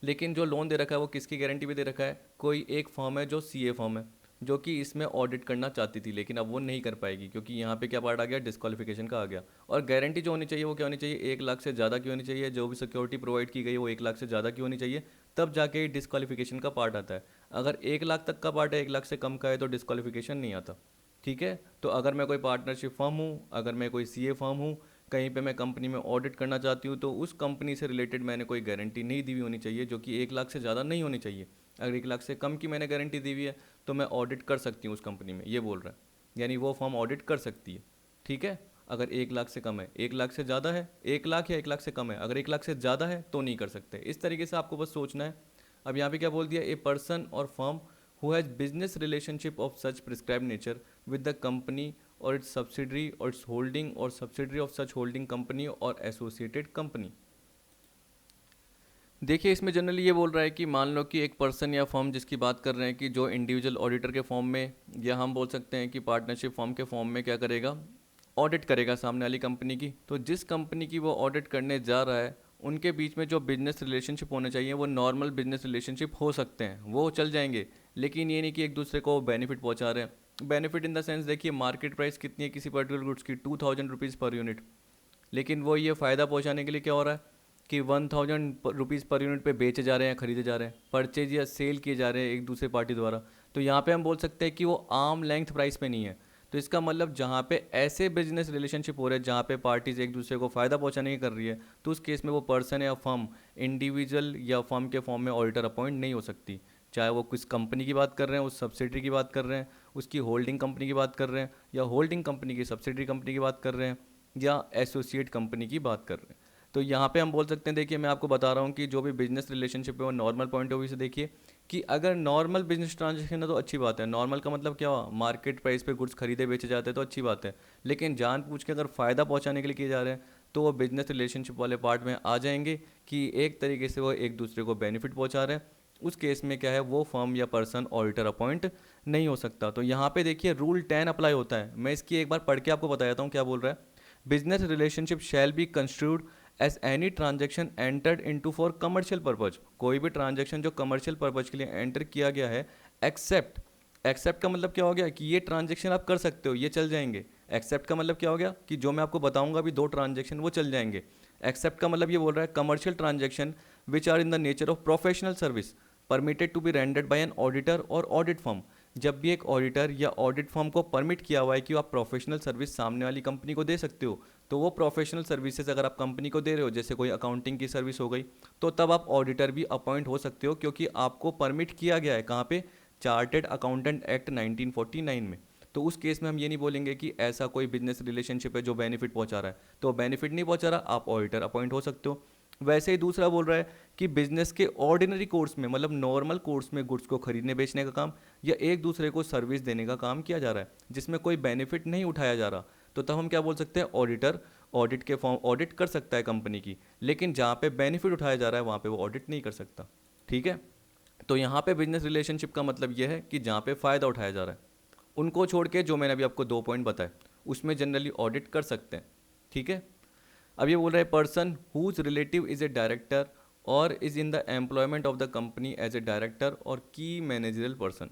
लेकिन जो लोन दे रखा है वो किसकी गारंटी पे दे रखा है, कोई एक फर्म है जो सीए फर्म है, जो कि इसमें ऑडिट करना चाहती थी, लेकिन अब वो नहीं कर पाएगी, क्योंकि यहाँ पे क्या पार्ट आ गया, डिस्क्वालिफिकेशन का आ गया। और गारंटी जो होनी चाहिए वो क्या होनी चाहिए, 1 लाख से ज़्यादा की होनी चाहिए, जो भी सिक्योरिटी प्रोवाइड की गई वो 1 लाख से ज़्यादा की होनी चाहिए, तब जाके डिस्क्वालिफिकेशन का पार्ट आता है। अगर 1 लाख तक का पार्ट है, 1 लाख से कम का है, तो डिस्क्वालिफिकेशन नहीं आता। ठीक है, तो अगर मैं कोई पार्टनरशिप फर्म हूँ, अगर मैं कोई सीए फर्म हूँ, कहीं पे मैं कंपनी में ऑडिट करना चाहती हूँ, तो उस कंपनी से रिलेटेड मैंने कोई गारंटी नहीं दी हुई होनी चाहिए, जो कि 1 लाख से ज़्यादा नहीं होनी चाहिए। अगर 1 लाख से कम की मैंने गारंटी दी हुई है तो मैं ऑडिट कर सकती हूँ उस कंपनी में, ये बोल रहा है, यानी वो फर्म ऑडिट कर सकती है। ठीक है, अगर 1 लाख से कम है, 1 लाख से ज़्यादा है, 1 लाख या 1 लाख से कम है, अगर 1 लाख से ज़्यादा है तो नहीं कर सकते। इस तरीके से आपको बस सोचना है। अब यहाँ पे क्या बोल दिया, ए पर्सन और firm who has business relationship of such prescribe nature with the company और इट्स सब्सिडरी और इट्स होल्डिंग और subsidiary of such holding company और एसोसिएटेड कंपनी। देखिए इसमें जनरली ये बोल रहा है कि मान लो कि एक पर्सन या फर्म जिसकी बात कर रहे हैं कि जो इंडिविजुअल ऑडिटर के फॉर्म में, या हम बोल सकते हैं कि पार्टनरशिप फॉर्म के फॉर्म में क्या करेगा, ऑडिट करेगा सामने वाली कंपनी की। तो जिस कंपनी की वो ऑडिट करने जा रहा है, उनके बीच में जो बिजनेस रिलेशनशिप होने चाहिए वो नॉर्मल बिजनेस रिलेशनशिप हो सकते हैं, वो चल जाएंगे, लेकिन ये नहीं कि एक दूसरे को बेनिफिट पहुंचा रहे हैं। बेनिफिट इन द सेंस, देखिए मार्केट प्राइस कितनी है किसी पर्टिकुलर गुड्स की, 2000 रुपीज़ पर यूनिट, लेकिन वो ये फ़ायदा पहुंचाने के लिए क्या हो रहा है कि 1000 रुपीज़ पर यूनिट पे बेचे जा रहे हैं, खरीदे जा रहे हैं, परचेज या सेल किए जा रहे हैं एक दूसरे पार्टी द्वारा। तो यहाँ पे हम बोल सकते हैं कि वो आर्म लेंथ प्राइस पे नहीं है। तो इसका मतलब जहाँ पे ऐसे बिजनेस रिलेशनशिप हो रहे हैं जहाँ पे पार्टीज एक दूसरे को फ़ायदा पहुँचाने की कर रही है, तो उस केस में वो पर्सन या फर्म इंडिविजुअल या फर्म के फॉर्म में ऑडिटर अपॉइंट नहीं हो सकती, चाहे वो किस कंपनी की बात कर रहे हैं, उस सब्सिडरी की बात कर रहे हैं, उसकी होल्डिंग कंपनी की बात कर रहे हैं, या होल्डिंग कंपनी की सब्सिडरी कंपनी की बात कर रहे हैं, या एसोसिएट कंपनी की बात कर रहे हैं। तो यहाँ पे हम बोल सकते हैं, देखिए मैं आपको बता रहा हूँ कि जो भी बिजनेस रिलेशनशिप है वो नॉर्मल पॉइंट ऑफ व्यू से देखिए, कि अगर नॉर्मल बिजनेस ट्रांजेक्शन है तो अच्छी बात है। नॉर्मल का मतलब क्या हुआ, मार्केट प्राइस पे गुड्स खरीदे बेचे जाते हैं तो अच्छी बात है। लेकिन जानबूझ के अगर फ़ायदा पहुँचाने के लिए किए जा रहे हैं तो वो बिजनेस रिलेशनशिप वाले पार्ट में आ जाएंगे, कि एक तरीके से वो एक दूसरे को बेनिफिट पहुँचा रहे हैं। उस केस में क्या है, वो फर्म या पर्सन ऑडिटर अपॉइंट नहीं हो सकता। तो यहाँ पे देखिए रूल 10 अप्लाई होता है। मैं इसकी एक बार पढ़ के आपको बता देता हूँ क्या बोल रहा है। Business relationship shall be construed as any transaction entered into for commercial purpose. कोई भी ट्रांजेक्शन जो कमर्शियल पर्पज के लिए एंटर किया गया है, एक्सेप्ट, एक्सेप्ट का मतलब क्या हो गया कि ये ट्रांजेक्शन आप कर सकते हो, ये चल जाएंगे। एक्सेप्ट का मतलब क्या हो गया कि जो मैं आपको बताऊंगा अभी 2 ट्रांजेक्शन वो चल जाएंगे। एक्सेप्ट का मतलब ये बोल रहा है commercial transaction which are in the nature of professional service permitted to be rendered by an auditor और ऑडिट फर्म। जब भी एक ऑडिटर या ऑडिट फर्म को परमिट किया हुआ है कि आप प्रोफेशनल सर्विस सामने वाली कंपनी को दे सकते हो, तो वो प्रोफेशनल सर्विसेज अगर आप कंपनी को दे रहे हो, जैसे कोई अकाउंटिंग की सर्विस हो गई, तो तब आप ऑडिटर भी अपॉइंट हो सकते हो, क्योंकि आपको परमिट किया गया है कहाँ पे, चार्टेड अकाउंटेंट एक्ट 1949 में। तो उस केस में हम ये नहीं बोलेंगे कि ऐसा कोई बिजनेस रिलेशनशिप है जो बेनिफिट पहुंचा रहा है, तो बेनिफिट नहीं पहुंचा रहा, आप ऑडिटर अपॉइंट हो सकते हो। वैसे ही दूसरा बोल रहा है कि बिजनेस के ऑर्डिनरी कोर्स में, मतलब नॉर्मल कोर्स में गुड्स को खरीदने बेचने का काम या एक दूसरे को सर्विस देने का काम किया जा रहा है, जिसमें कोई बेनिफिट नहीं उठाया जा रहा, तो तब हम क्या बोल सकते हैं, ऑडिटर ऑडिट के फॉर्म ऑडिट कर सकता है कंपनी की, लेकिन जहाँ पे बेनिफिट उठाया जा रहा है वहाँ पे वो ऑडिट नहीं कर सकता। ठीक है। तो यहाँ पे बिजनेस रिलेशनशिप का मतलब ये है कि जहाँ पे फ़ायदा उठाया जा रहा है, उनको छोड़ के जो मैंने अभी आपको 2 पॉइंट बताए उसमें जनरली ऑडिट कर सकते हैं। ठीक है। अब ये बोल रहा है person whose relative is a director or is in the employment of the company as a director or key managerial person.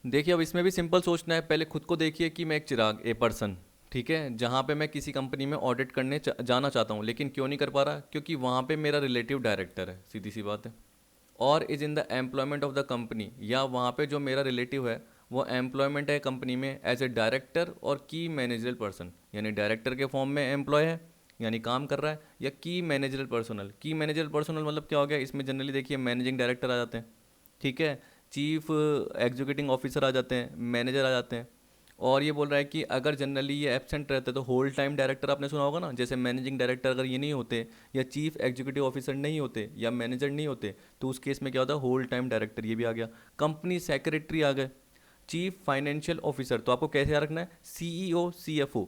देखिए अब इसमें भी सिंपल सोचना है, पहले खुद को देखिए कि मैं एक चिराग ए पर्सन, ठीक है, जहाँ पे मैं किसी कंपनी में ऑडिट करने जाना चाहता हूँ, लेकिन क्यों नहीं कर पा रहा, क्योंकि वहाँ पे मेरा रिलेटिव डायरेक्टर है, सीधी सी बात है। और is in the employment of the company, या वहाँ पे जो मेरा रिलेटिव है वो एम्प्लॉयमेंट है कंपनी में as a director or key managerial person, यानी डायरेक्टर के फॉर्म में एम्प्लॉय है यानी काम कर रहा है, या की मैनेजरल पर्सनल। की मैनेजरल पर्सनल मतलब क्या हो गया, इसमें जनरली देखिए मैनेजिंग डायरेक्टर आ जाते हैं, ठीक है, चीफ एग्जीक्यूटिव ऑफिसर आ जाते हैं, मैनेजर आ जाते हैं। और ये बोल रहा है कि अगर जनरली ये एब्सेंट रहते तो होल टाइम डायरेक्टर आपने सुना होगा ना, जैसे मैनेजिंग डायरेक्टर अगर ये नहीं होते या चीफ एग्जीक्यूटिव ऑफिसर नहीं होते या मैनेजर नहीं होते, तो उस केस में क्या होता है, होल टाइम डायरेक्टर, ये भी आ गया। कंपनी सेक्रेटरी आ गए, चीफ फाइनेंशियल ऑफिसर, तो आपको कैसे याद रखना है, CEO CFO,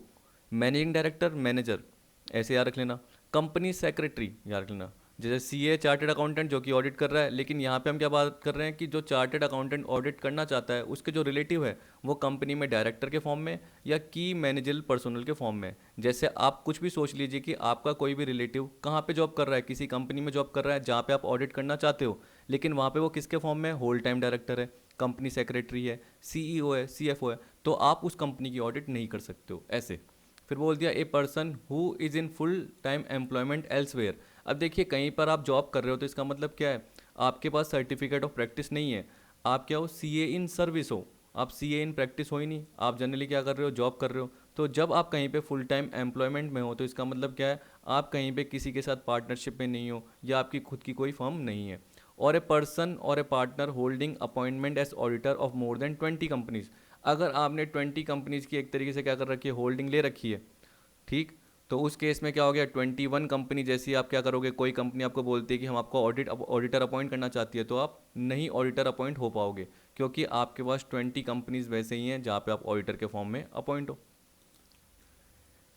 managing director manager, ऐसे याद रख लेना। कंपनी सेक्रेटरी याद रख लेना, जैसे सीए चार्टेड अकाउंटेंट जो कि ऑडिट कर रहा है, लेकिन यहाँ पे हम क्या बात कर रहे हैं कि जो चार्टेड अकाउंटेंट ऑडिट करना चाहता है उसके जो रिलेटिव है वो कंपनी में डायरेक्टर के फॉर्म में या की मैनेजरल पर्सनल के फॉर्म में। जैसे आप कुछ भी सोच लीजिए कि आपका कोई भी रिलेटिव कहाँ पे जॉब कर रहा है, किसी कंपनी में जॉब कर रहा है जहाँ पे आप ऑडिट करना चाहते हो, लेकिन वहाँ पे वो किसके फॉर्म में, होल टाइम डायरेक्टर है, कंपनी सेक्रेटरी है, सीईओ है, सीएफओ है, तो आप उस कंपनी की ऑडिट नहीं कर सकते हो ऐसे। फिर बोल दिया a person who is in full time employment elsewhere. अब देखिए कहीं पर आप जॉब कर रहे हो तो इसका मतलब क्या है, आपके पास सर्टिफिकेट ऑफ प्रैक्टिस नहीं है, आप क्या हो, सीए इन सर्विस हो, आप सीए इन प्रैक्टिस हो ही नहीं, आप जनरली क्या कर रहे हो, जॉब कर रहे हो। तो जब आप कहीं पे फुल टाइम एम्प्लॉयमेंट में हो तो इसका मतलब क्या है, आप कहीं पे किसी के साथ पार्टनरशिप में नहीं हो या आपकी खुद की कोई फर्म नहीं है। और a person or a partner holding appointment as auditor of more than 20 companies. अगर आपने 20 कंपनीज की एक तरीके से क्या कर रखी है, होल्डिंग ले रखी है, ठीक, तो उस केस में क्या हो गया, 21 कंपनी जैसी आप क्या करोगे, कोई कंपनी आपको बोलती है कि हम आपको ऑडिटर अपॉइंट करना चाहती है, तो आप नहीं ऑडिटर अपॉइंट हो पाओगे, क्योंकि आपके पास 20 कंपनीज वैसे ही हैं जहाँ पे आप ऑडिटर के फॉर्म में अपॉइंट हो।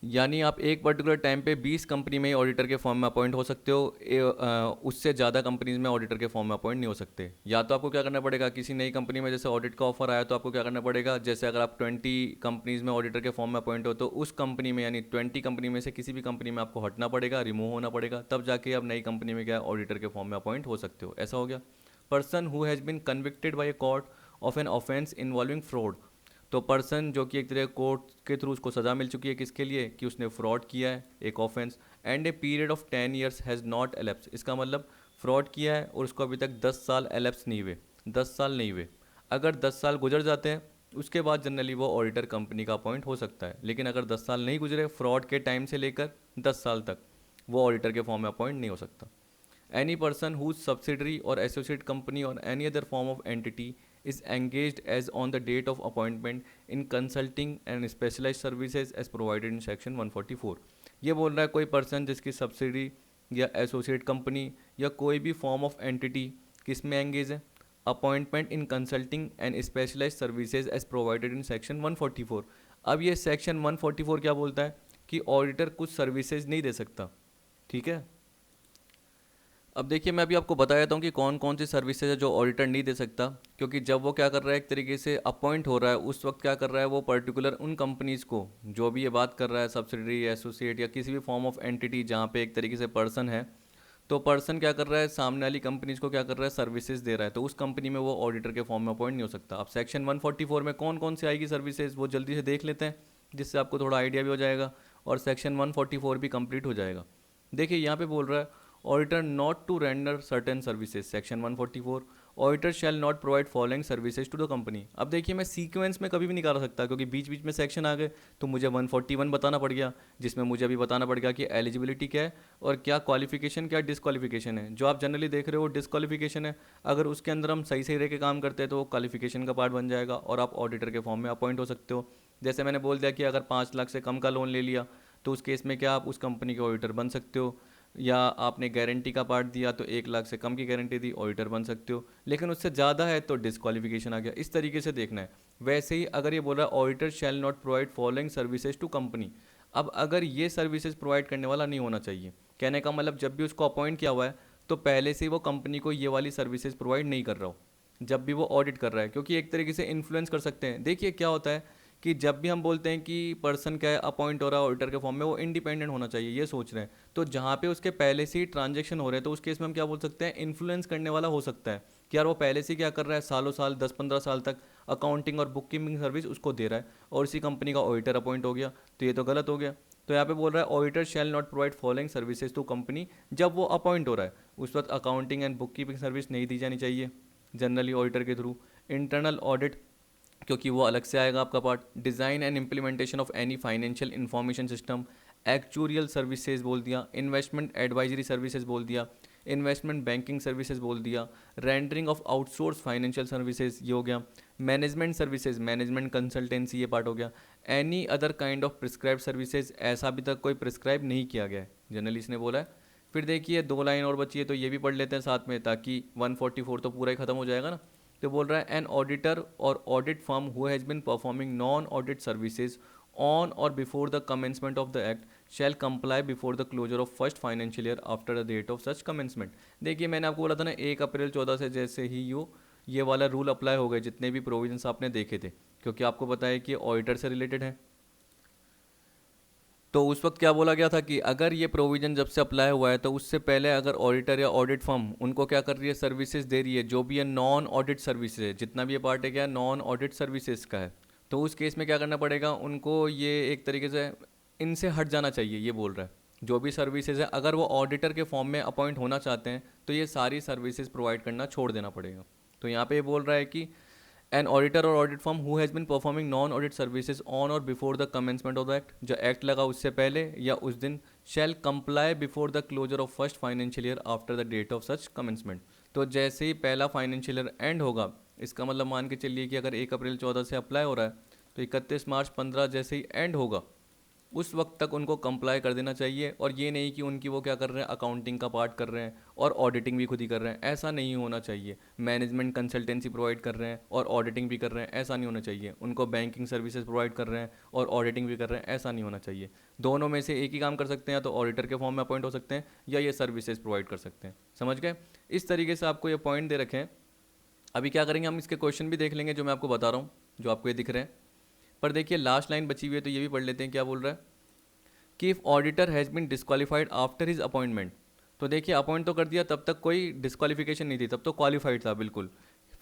यानी आप एक पर्टिकुलर टाइम पे 20 कंपनी में ही ऑडिटर के फॉर्म में अपॉइंट हो सकते हो, उससे ज़्यादा कंपनीज में ऑडिटर के फॉर्म में अपॉइंट नहीं हो सकते। या तो आपको क्या करना पड़ेगा, किसी नई कंपनी में जैसे ऑडिट का ऑफर आया तो आपको क्या करना पड़ेगा, जैसे अगर आप 20 कंपनीज में ऑडिटर के फॉर्म में अपॉइंट हो तो उस कंपनी में यानी 20 कंपनी में से किसी भी कंपनी में आपको हटना पड़ेगा, रिमूव होना पड़ेगा, तब जाके आप नई कंपनी में क्या ऑडिटर के फॉर्म में अपॉइंट हो सकते हो। ऐसा हो गया। Person who has bin convicted by a court of an offence involving fraud. तो पर्सन जो कि एक तरह कोर्ट के थ्रू उसको सज़ा मिल चुकी है, किसके लिए, कि उसने फ्रॉड किया है, एक offence, and a period of 10 years has not elapse. इसका मतलब फ्रॉड किया है और उसको अभी तक 10 साल एलेप्स नहीं हुए, 10 साल नहीं हुए। अगर 10 साल गुजर जाते हैं उसके बाद जनरली वो ऑडिटर कंपनी का अपॉइंट हो सकता है, लेकिन अगर 10 साल नहीं गुजरे फ्रॉड के टाइम से लेकर 10 साल तक, वो ऑडिटर के फॉर्म में अपॉइंट नहीं हो सकता। Any person whose subsidiary or associate company or any other form of entity is engaged as on the date of appointment in consulting and specialized services as provided in section 144। ये बोल रहा है कोई person जिसकी subsidy या associate company या कोई भी फॉर्म ऑफ एंटिटी किस में एंगेज है, appointment in consulting and specialize services as provided in section 144। अब ये सेक्शन 144 क्या बोलता है कि ऑडिटर कुछ सर्विसेज नहीं दे सकता, ठीक है। अब देखिए मैं अभी आपको बता देता हूँ कि कौन कौन सी सर्विसेज है जो ऑडिटर नहीं दे सकता, क्योंकि जब वो क्या कर रहा है एक तरीके से अपॉइंट हो रहा है उस वक्त क्या कर रहा है वो पर्टिकुलर उन कंपनीज़ को, जो भी ये बात कर रहा है सब्सिडरी एसोसिएट या किसी भी फॉर्म ऑफ एंटिटी जहाँ पे एक तरीके से पर्सन है, तो पर्सन क्या कर रहा है सामने वाली कंपनीज को क्या कर रहा है सर्विसेज दे रहा है, तो उस कंपनी में वो ऑडिटर के फॉर्म में अपॉइंट नहीं हो सकता। अब सेक्शन 144 में कौन कौन सी आएगी सर्विसेज वो जल्दी से देख लेते हैं, जिससे आपको थोड़ा आइडिया भी हो जाएगा और सेक्शन 144 भी कंप्लीट हो जाएगा। देखिए यहाँ पे बोल रहा है auditor not to render certain services, section 144 auditor shall not provide following services to the company. अब देखिए मैं सीक्वेंस में कभी भी निकाल सकता क्योंकि बीच बीच में सेक्शन आ गए, तो मुझे 141 बताना पड़ गया, जिसमें मुझे अभी बताना पड़ गया कि एलिजिबिलिटी क्या है और क्या क्वालिफिकेशन क्या डिसक्वालिफिकेशन है। जो आप जनरली देख रहे हो डिसक्वालिफिकेशन है, अगर उसके अंदर हम सही सही रह के काम करते हैं तो वो क्वालिफिकेशन का पार्ट बन जाएगा और आप ऑडिटर के फॉर्म में अपॉइंट हो सकते हो। जैसे मैंने बोल दिया कि अगर 5 लाख से कम का लोन ले लिया तो उस केस में क्या आप उस कंपनी के ऑडिटर बन सकते हो, या आपने गारंटी का पार्ट दिया तो 1 लाख से कम की गारंटी दी ऑडिटर बन सकते हो, लेकिन उससे ज़्यादा है तो डिसक्वालिफिकेशन आ गया। इस तरीके से देखना है। वैसे ही अगर ये बोल रहा है auditor shall not provide following services to company, अब अगर ये सर्विसेज प्रोवाइड करने वाला नहीं होना चाहिए, कहने का मतलब जब भी उसको अपॉइंट किया हुआ है तो पहले से ही वो कंपनी को ये वाली सर्विसेज प्रोवाइड नहीं कर रहा हो जब भी वो ऑडिट कर रहा है, क्योंकि एक तरीके से इन्फ्लुएंस कर सकते हैं। देखिए क्या होता है कि जब भी हम बोलते हैं कि पर्सन क्या है अपॉइंट हो रहा है ऑडिटर के फॉर्म में, वो इंडिपेंडेंट होना चाहिए ये सोच रहे हैं, तो जहाँ पे उसके पहले से ही ट्रांजेक्शन हो रहे हैं तो उस केस में हम क्या बोल सकते हैं इन्फ्लुएंस करने वाला हो सकता है कि यार वो पहले से क्या कर रहा है सालों साल 10-15 साल तक अकाउंटिंग और बुक कीपिंग सर्विस उसको दे रहा है और इसी कंपनी का ऑडिटर अपॉइंट हो गया, तो ये तो गलत हो गया। तो यहाँ पे बोल रहा है auditor shall not provide following services to company, जब वो अपॉइंट हो रहा है उस वक्त accounting and book keeping service नहीं दी जानी चाहिए जनरली ऑडिटर के थ्रू। इंटरनल ऑडिट क्योंकि वो अलग से आएगा आपका part. Design and implementation of any financial information system, actuarial services बोल दिया, इन्वेस्टमेंट एडवाइजरी सर्विसेज बोल दिया, इन्वेस्टमेंट बैंकिंग सर्विसेज बोल दिया, rendering of outsource financial services ये हो गया, मैनेजमेंट सर्विसेज मैनेजमेंट कंसल्टेंसी ये पार्ट हो गया, any other kind of prescribe services ऐसा अभी तक कोई प्रिस्क्राइब नहीं किया गया है जनरली इसने बोला है। फिर देखिए 2 लाइन और बची है तो ये भी पढ़ लेते हैं साथ में, ताकि 144 तो पूरा ही खत्म हो जाएगा ना। तो बोल रहा है एन ऑडिटर और audit firm who has been performing non audit services on or before the commencement of the act shall comply before the closure of first financial year after the date of such commencement. देखिए मैंने आपको बोला था ना 1 अप्रैल 2014 से जैसे ही ये वाला रूल अप्लाई हो गए जितने भी प्रोविजंस आपने देखे थे, क्योंकि आपको पता है कि ऑडिटर से रिलेटेड है। तो उस वक्त क्या बोला गया था कि अगर ये प्रोविज़न जब से अप्लाई हुआ है तो उससे पहले अगर ऑडिटर या ऑडिट फर्म उनको क्या कर रही है सर्विसेज दे रही है जो भी है नॉन ऑडिट सर्विसेज है, जितना भी ये पार्ट है क्या नॉन ऑडिट सर्विसेज का है, तो उस केस में क्या करना पड़ेगा उनको, ये एक तरीके से इनसे हट जाना चाहिए। ये बोल रहा है जो भी सर्विसेज है अगर वो ऑडिटर के फॉर्म में अपॉइंट होना चाहते हैं तो ये सारी सर्विसेज प्रोवाइड करना छोड़ देना पड़ेगा। तो यहाँ पे ये बोल रहा है कि एन ऑडिटर और audit firm who has been performing non audit services on or before the commencement of the act, जो एक्ट लगा उससे पहले या उस दिन, shall comply before the closure of first financial year after the date of such commencement. तो जैसे ही पहला फाइनेंशियल ईयर एंड होगा, इसका मतलब मान के चलिए कि अगर 1 अप्रैल 2014 से अप्लाई हो रहा है तो 31 मार्च 2015 जैसे ही एंड होगा उस वक्त तक उनको कंप्लाई कर देना चाहिए। और ये नहीं कि उनकी वो क्या कर रहे हैं अकाउंटिंग का पार्ट कर रहे हैं और ऑडिटिंग भी खुद ही कर रहे हैं, ऐसा नहीं होना चाहिए। मैनेजमेंट कंसल्टेंसी प्रोवाइड कर रहे हैं और ऑडिटिंग भी कर रहे हैं, ऐसा नहीं होना चाहिए। उनको बैंकिंग सर्विसेज प्रोवाइड कर रहे हैं और ऑडिटिंग भी कर रहे हैं, ऐसा नहीं होना चाहिए। दोनों में से एक ही काम कर सकते हैं, या तो ऑडिटर के फॉर्म में अपॉइंट हो सकते हैं या ये सर्विसेज प्रोवाइड कर सकते हैं। समझ गए? इस तरीके से आपको ये पॉइंट दे रखे हैं। अभी क्या करेंगे हम इसके क्वेश्चन भी देख लेंगे जो मैं आपको बता रहा हूँ, जो आपको ये दिख रहे हैं। पर देखिए लास्ट लाइन बची हुई है तो ये भी पढ़ लेते हैं। क्या बोल रहा है कि if auditor has been disqualified after his appointment, तो देखिए अपॉइंट तो कर दिया, तब तक कोई डिस्क्वालिफिकेशन नहीं थी, तब तो क्वालिफाइड था बिल्कुल।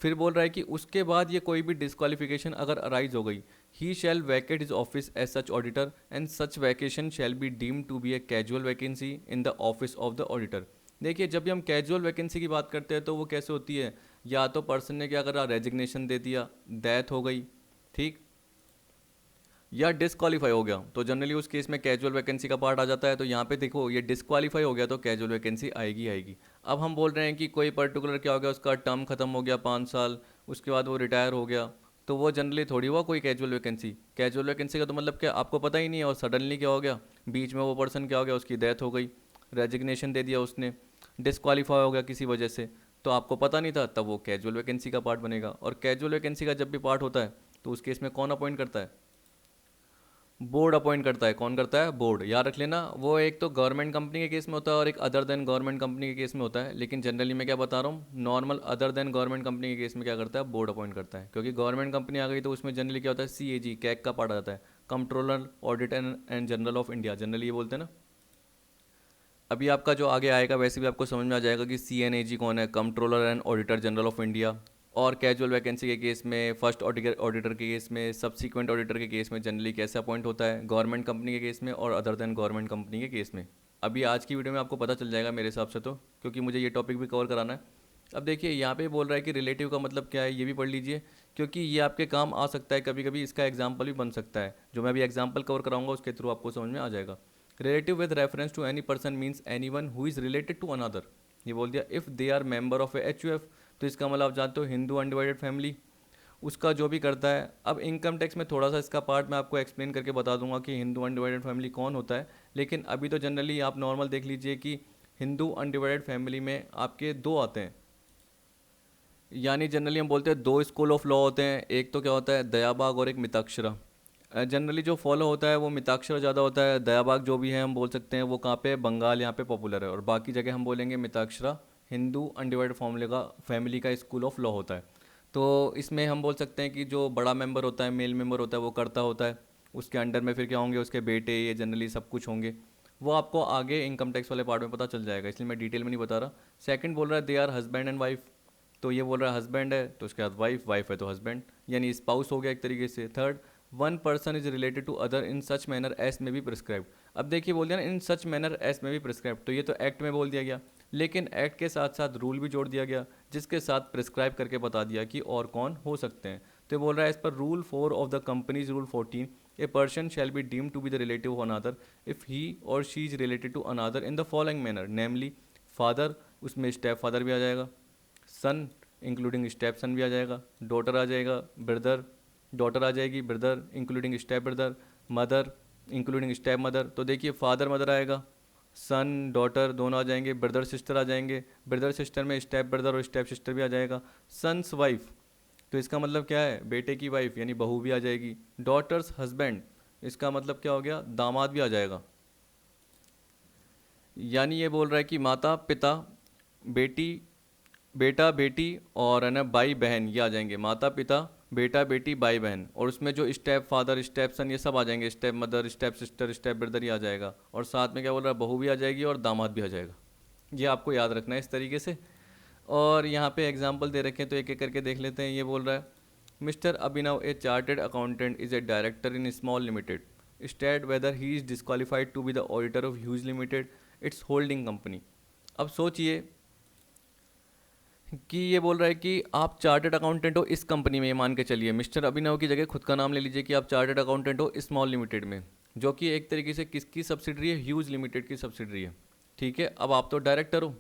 फिर बोल रहा है कि उसके बाद ये कोई भी डिस्क्वालिफिकेशन अगर अराइज हो गई, he shall vacate his office as such auditor and such vacation shall be deem to be a casual vacancy in the office of the auditor. देखिए जब भी हम कैजुअल वैकेंसी की बात करते हैं तो वो कैसे होती है, या तो पर्सन ने क्या करा रेजिग्नेशन दे दिया, डेथ हो गई, ठीक, या डिस्क्वालीफाई हो गया, तो जनरली उस केस में कैजुअल वैकेंसी का पार्ट आ जाता है। तो यहाँ पे देखो ये डिस्क्वालीफाई हो गया तो कैजुअल वैकेंसी आएगी आएगी। अब हम बोल रहे हैं कि कोई पर्टिकुलर क्या हो गया, उसका टर्म खत्म हो गया 5 साल, उसके बाद वो रिटायर हो गया, तो वो जनरली थोड़ी हुआ कोई कैजुअल वैकेंसी। कैजुअल वैकेंसी का तो मतलब क्या आपको पता ही नहीं है, और सडनली क्या हो गया बीच में वो पर्सन क्या हो गया, उसकी डेथ हो गई, रेजिग्नेशन दे दिया उसने, डिस्क्वालीफाई हो गया किसी वजह से, तो आपको पता नहीं था, तब वो कैजुअल वैकेंसी का पार्ट बनेगा। और कैजुअल वैकेंसी का जब भी पार्ट होता है तो उस केस में कौन अपॉइंट करता है, बोर्ड अपॉइंट करता है। कौन करता है? बोर्ड। याद रख लेना, वो एक तो गवर्नमेंट कंपनी के केस में होता है और एक अदर देन गवर्नमेंट कंपनी के केस में होता है। लेकिन जनरली मैं क्या बता रहा हूँ, normal other than government company के केस में क्या करता है, बोर्ड अपॉइंट करता है। क्योंकि गवर्नमेंट कंपनी आ गई तो उसमें जनरली क्या होता है, CAG कैग का पार्ट आता है, controller audit and general of India, generally ये बोलते हैं ना। अभी आपका जो आगे आएगा वैसे भी आपको समझ में आ जाएगा कि CNAG कौन है, controller and auditor general of India. और कैजुअल वैकेंसी के केस में, फर्स्ट ऑडिटर के केस में, सब्सीक्वेंट ऑडिटर के केस में जनरली कैसे अपॉइंट होता है, गवर्नमेंट कंपनी के केस में और अदर देन गवर्नमेंट कंपनी के केस में। अभी आज की वीडियो में आपको पता चल जाएगा मेरे हिसाब से तो, क्योंकि मुझे ये टॉपिक भी कवर कराना है। अब देखिए यहाँ पे बोल रहा है कि रिलेटिव का मतलब क्या है, ये भी पढ़ लीजिए, क्योंकि ये आपके काम आ सकता है, कभी कभी इसका एग्जाम्पल भी बन सकता है। जो मैं अभी एग्जाम्पल कवर कराऊंगा उसके थ्रू आपको समझ में आ जाएगा। Relative with reference to any person means any one who is related to another. ये बोल दिया if they are member of a HUF, तो इसका मतलब आप जानते हो हिंदू अनडिवाइडेड फैमिली, उसका जो भी करता है। अब इनकम टैक्स में थोड़ा सा इसका पार्ट मैं आपको एक्सप्लेन करके बता दूंगा कि हिंदू अनडिवाइडेड फैमिली कौन होता है। लेकिन अभी तो जनरली आप नॉर्मल देख लीजिए कि हिंदू अनडिवाइडेड फैमिली में आपके दो आते हैं, यानी जनरली हम बोलते हैं दो स्कूल ऑफ लॉ होते हैं। एक तो क्या होता है, दयाबाग और एक मिताक्षरा। जनरली जो फॉलो होता है वो मिताक्षरा ज़्यादा होता है। दयाबाग जो भी है हम बोल सकते हैं वो कहाँ पे, बंगाल यहाँ पे पॉपुलर है, और बाकी जगह हम बोलेंगे मिताक्षरा हिंदू अनडिवाइडेड फैमिली का स्कूल ऑफ लॉ होता है। तो इसमें हम बोल सकते हैं कि जो बड़ा मेंबर होता है, मेल मेंबर होता है, वो करता होता है। उसके अंडर में फिर क्या होंगे, उसके बेटे, ये जनरली सब कुछ होंगे। वो आपको आगे इनकम टैक्स वाले पार्ट में पता चल जाएगा, इसलिए मैं डिटेल में नहीं बता रहा। सेकंड बोल रहा है they are husband and wife, तो ये बोल रहा है हस्बैंड है तो उसके बाद वाइफ, वाइफ है तो हस्बैंड, यानी स्पाउस हो गया एक तरीके से। Third, one person is related to other in such manner as may be prescribe. अब देखिए बोल दिया ना in such manner as may be prescribe, तो ये तो एक्ट में बोल दिया गया, लेकिन एक्ट के साथ साथ रूल भी जोड़ दिया गया, जिसके साथ प्रिस्क्राइब करके बता दिया कि और कौन हो सकते हैं। तो ये बोल रहा है as per rule 4 of the companies rule 14, a person shall be deemed to be the relative of another if he or she is related to another in the following manner, namely father, उसमें step father भी आ जाएगा, सन including step सन भी आ जाएगा, daughter आ जाएगा, brother, daughter आ जाएगी, brother including step brother, mother including step mother. तो देखिए फादर मदर आएगा, सन डॉटर दोनों आ जाएंगे, ब्रदर सिस्टर आ जाएंगे, ब्रदर सिस्टर में स्टेप ब्रदर और स्टेप सिस्टर भी आ जाएगा। सन्स वाइफ, तो इसका मतलब क्या है, बेटे की वाइफ यानी बहू भी आ जाएगी। डॉटर्स हस्बैंड, इसका मतलब क्या हो गया, दामाद भी आ जाएगा। यानी ये बोल रहा है कि माता पिता, बेटी बेटा बेटी और है ना भाई बहन, ये आ जाएंगे, माता पिता बेटा बेटी भाई बहन। और उसमें जो स्टेप फादर स्टेप सन ये सब आ जाएंगे, step mother step sister step brother ये आ जाएगा। और साथ में क्या बोल रहा है, बहू भी आ जाएगी और दामाद भी आ जाएगा। ये आपको याद रखना है इस तरीके से। और यहाँ पे एग्जाम्पल दे रखे हैं तो एक एक करके देख लेते हैं। ये बोल रहा है Mr Abhinav a chartered accountant is a director in small limited, state whether he is disqualified to be the auditor of huge limited its holding company. अब सोचिए कि ये बोल रहा है कि आप चार्टर्ड अकाउंटेंट हो इस कंपनी में, ये मान के चलिए मिस्टर अभिनव की जगह खुद का नाम ले लीजिए कि आप चार्टर्ड अकाउंटेंट हो स्मॉल लिमिटेड में, जो कि एक तरीके से किसकी सब्सिडरी है, ह्यूज लिमिटेड की सब्सिडरी है। ठीक है, अब आप तो डायरेक्टर हो,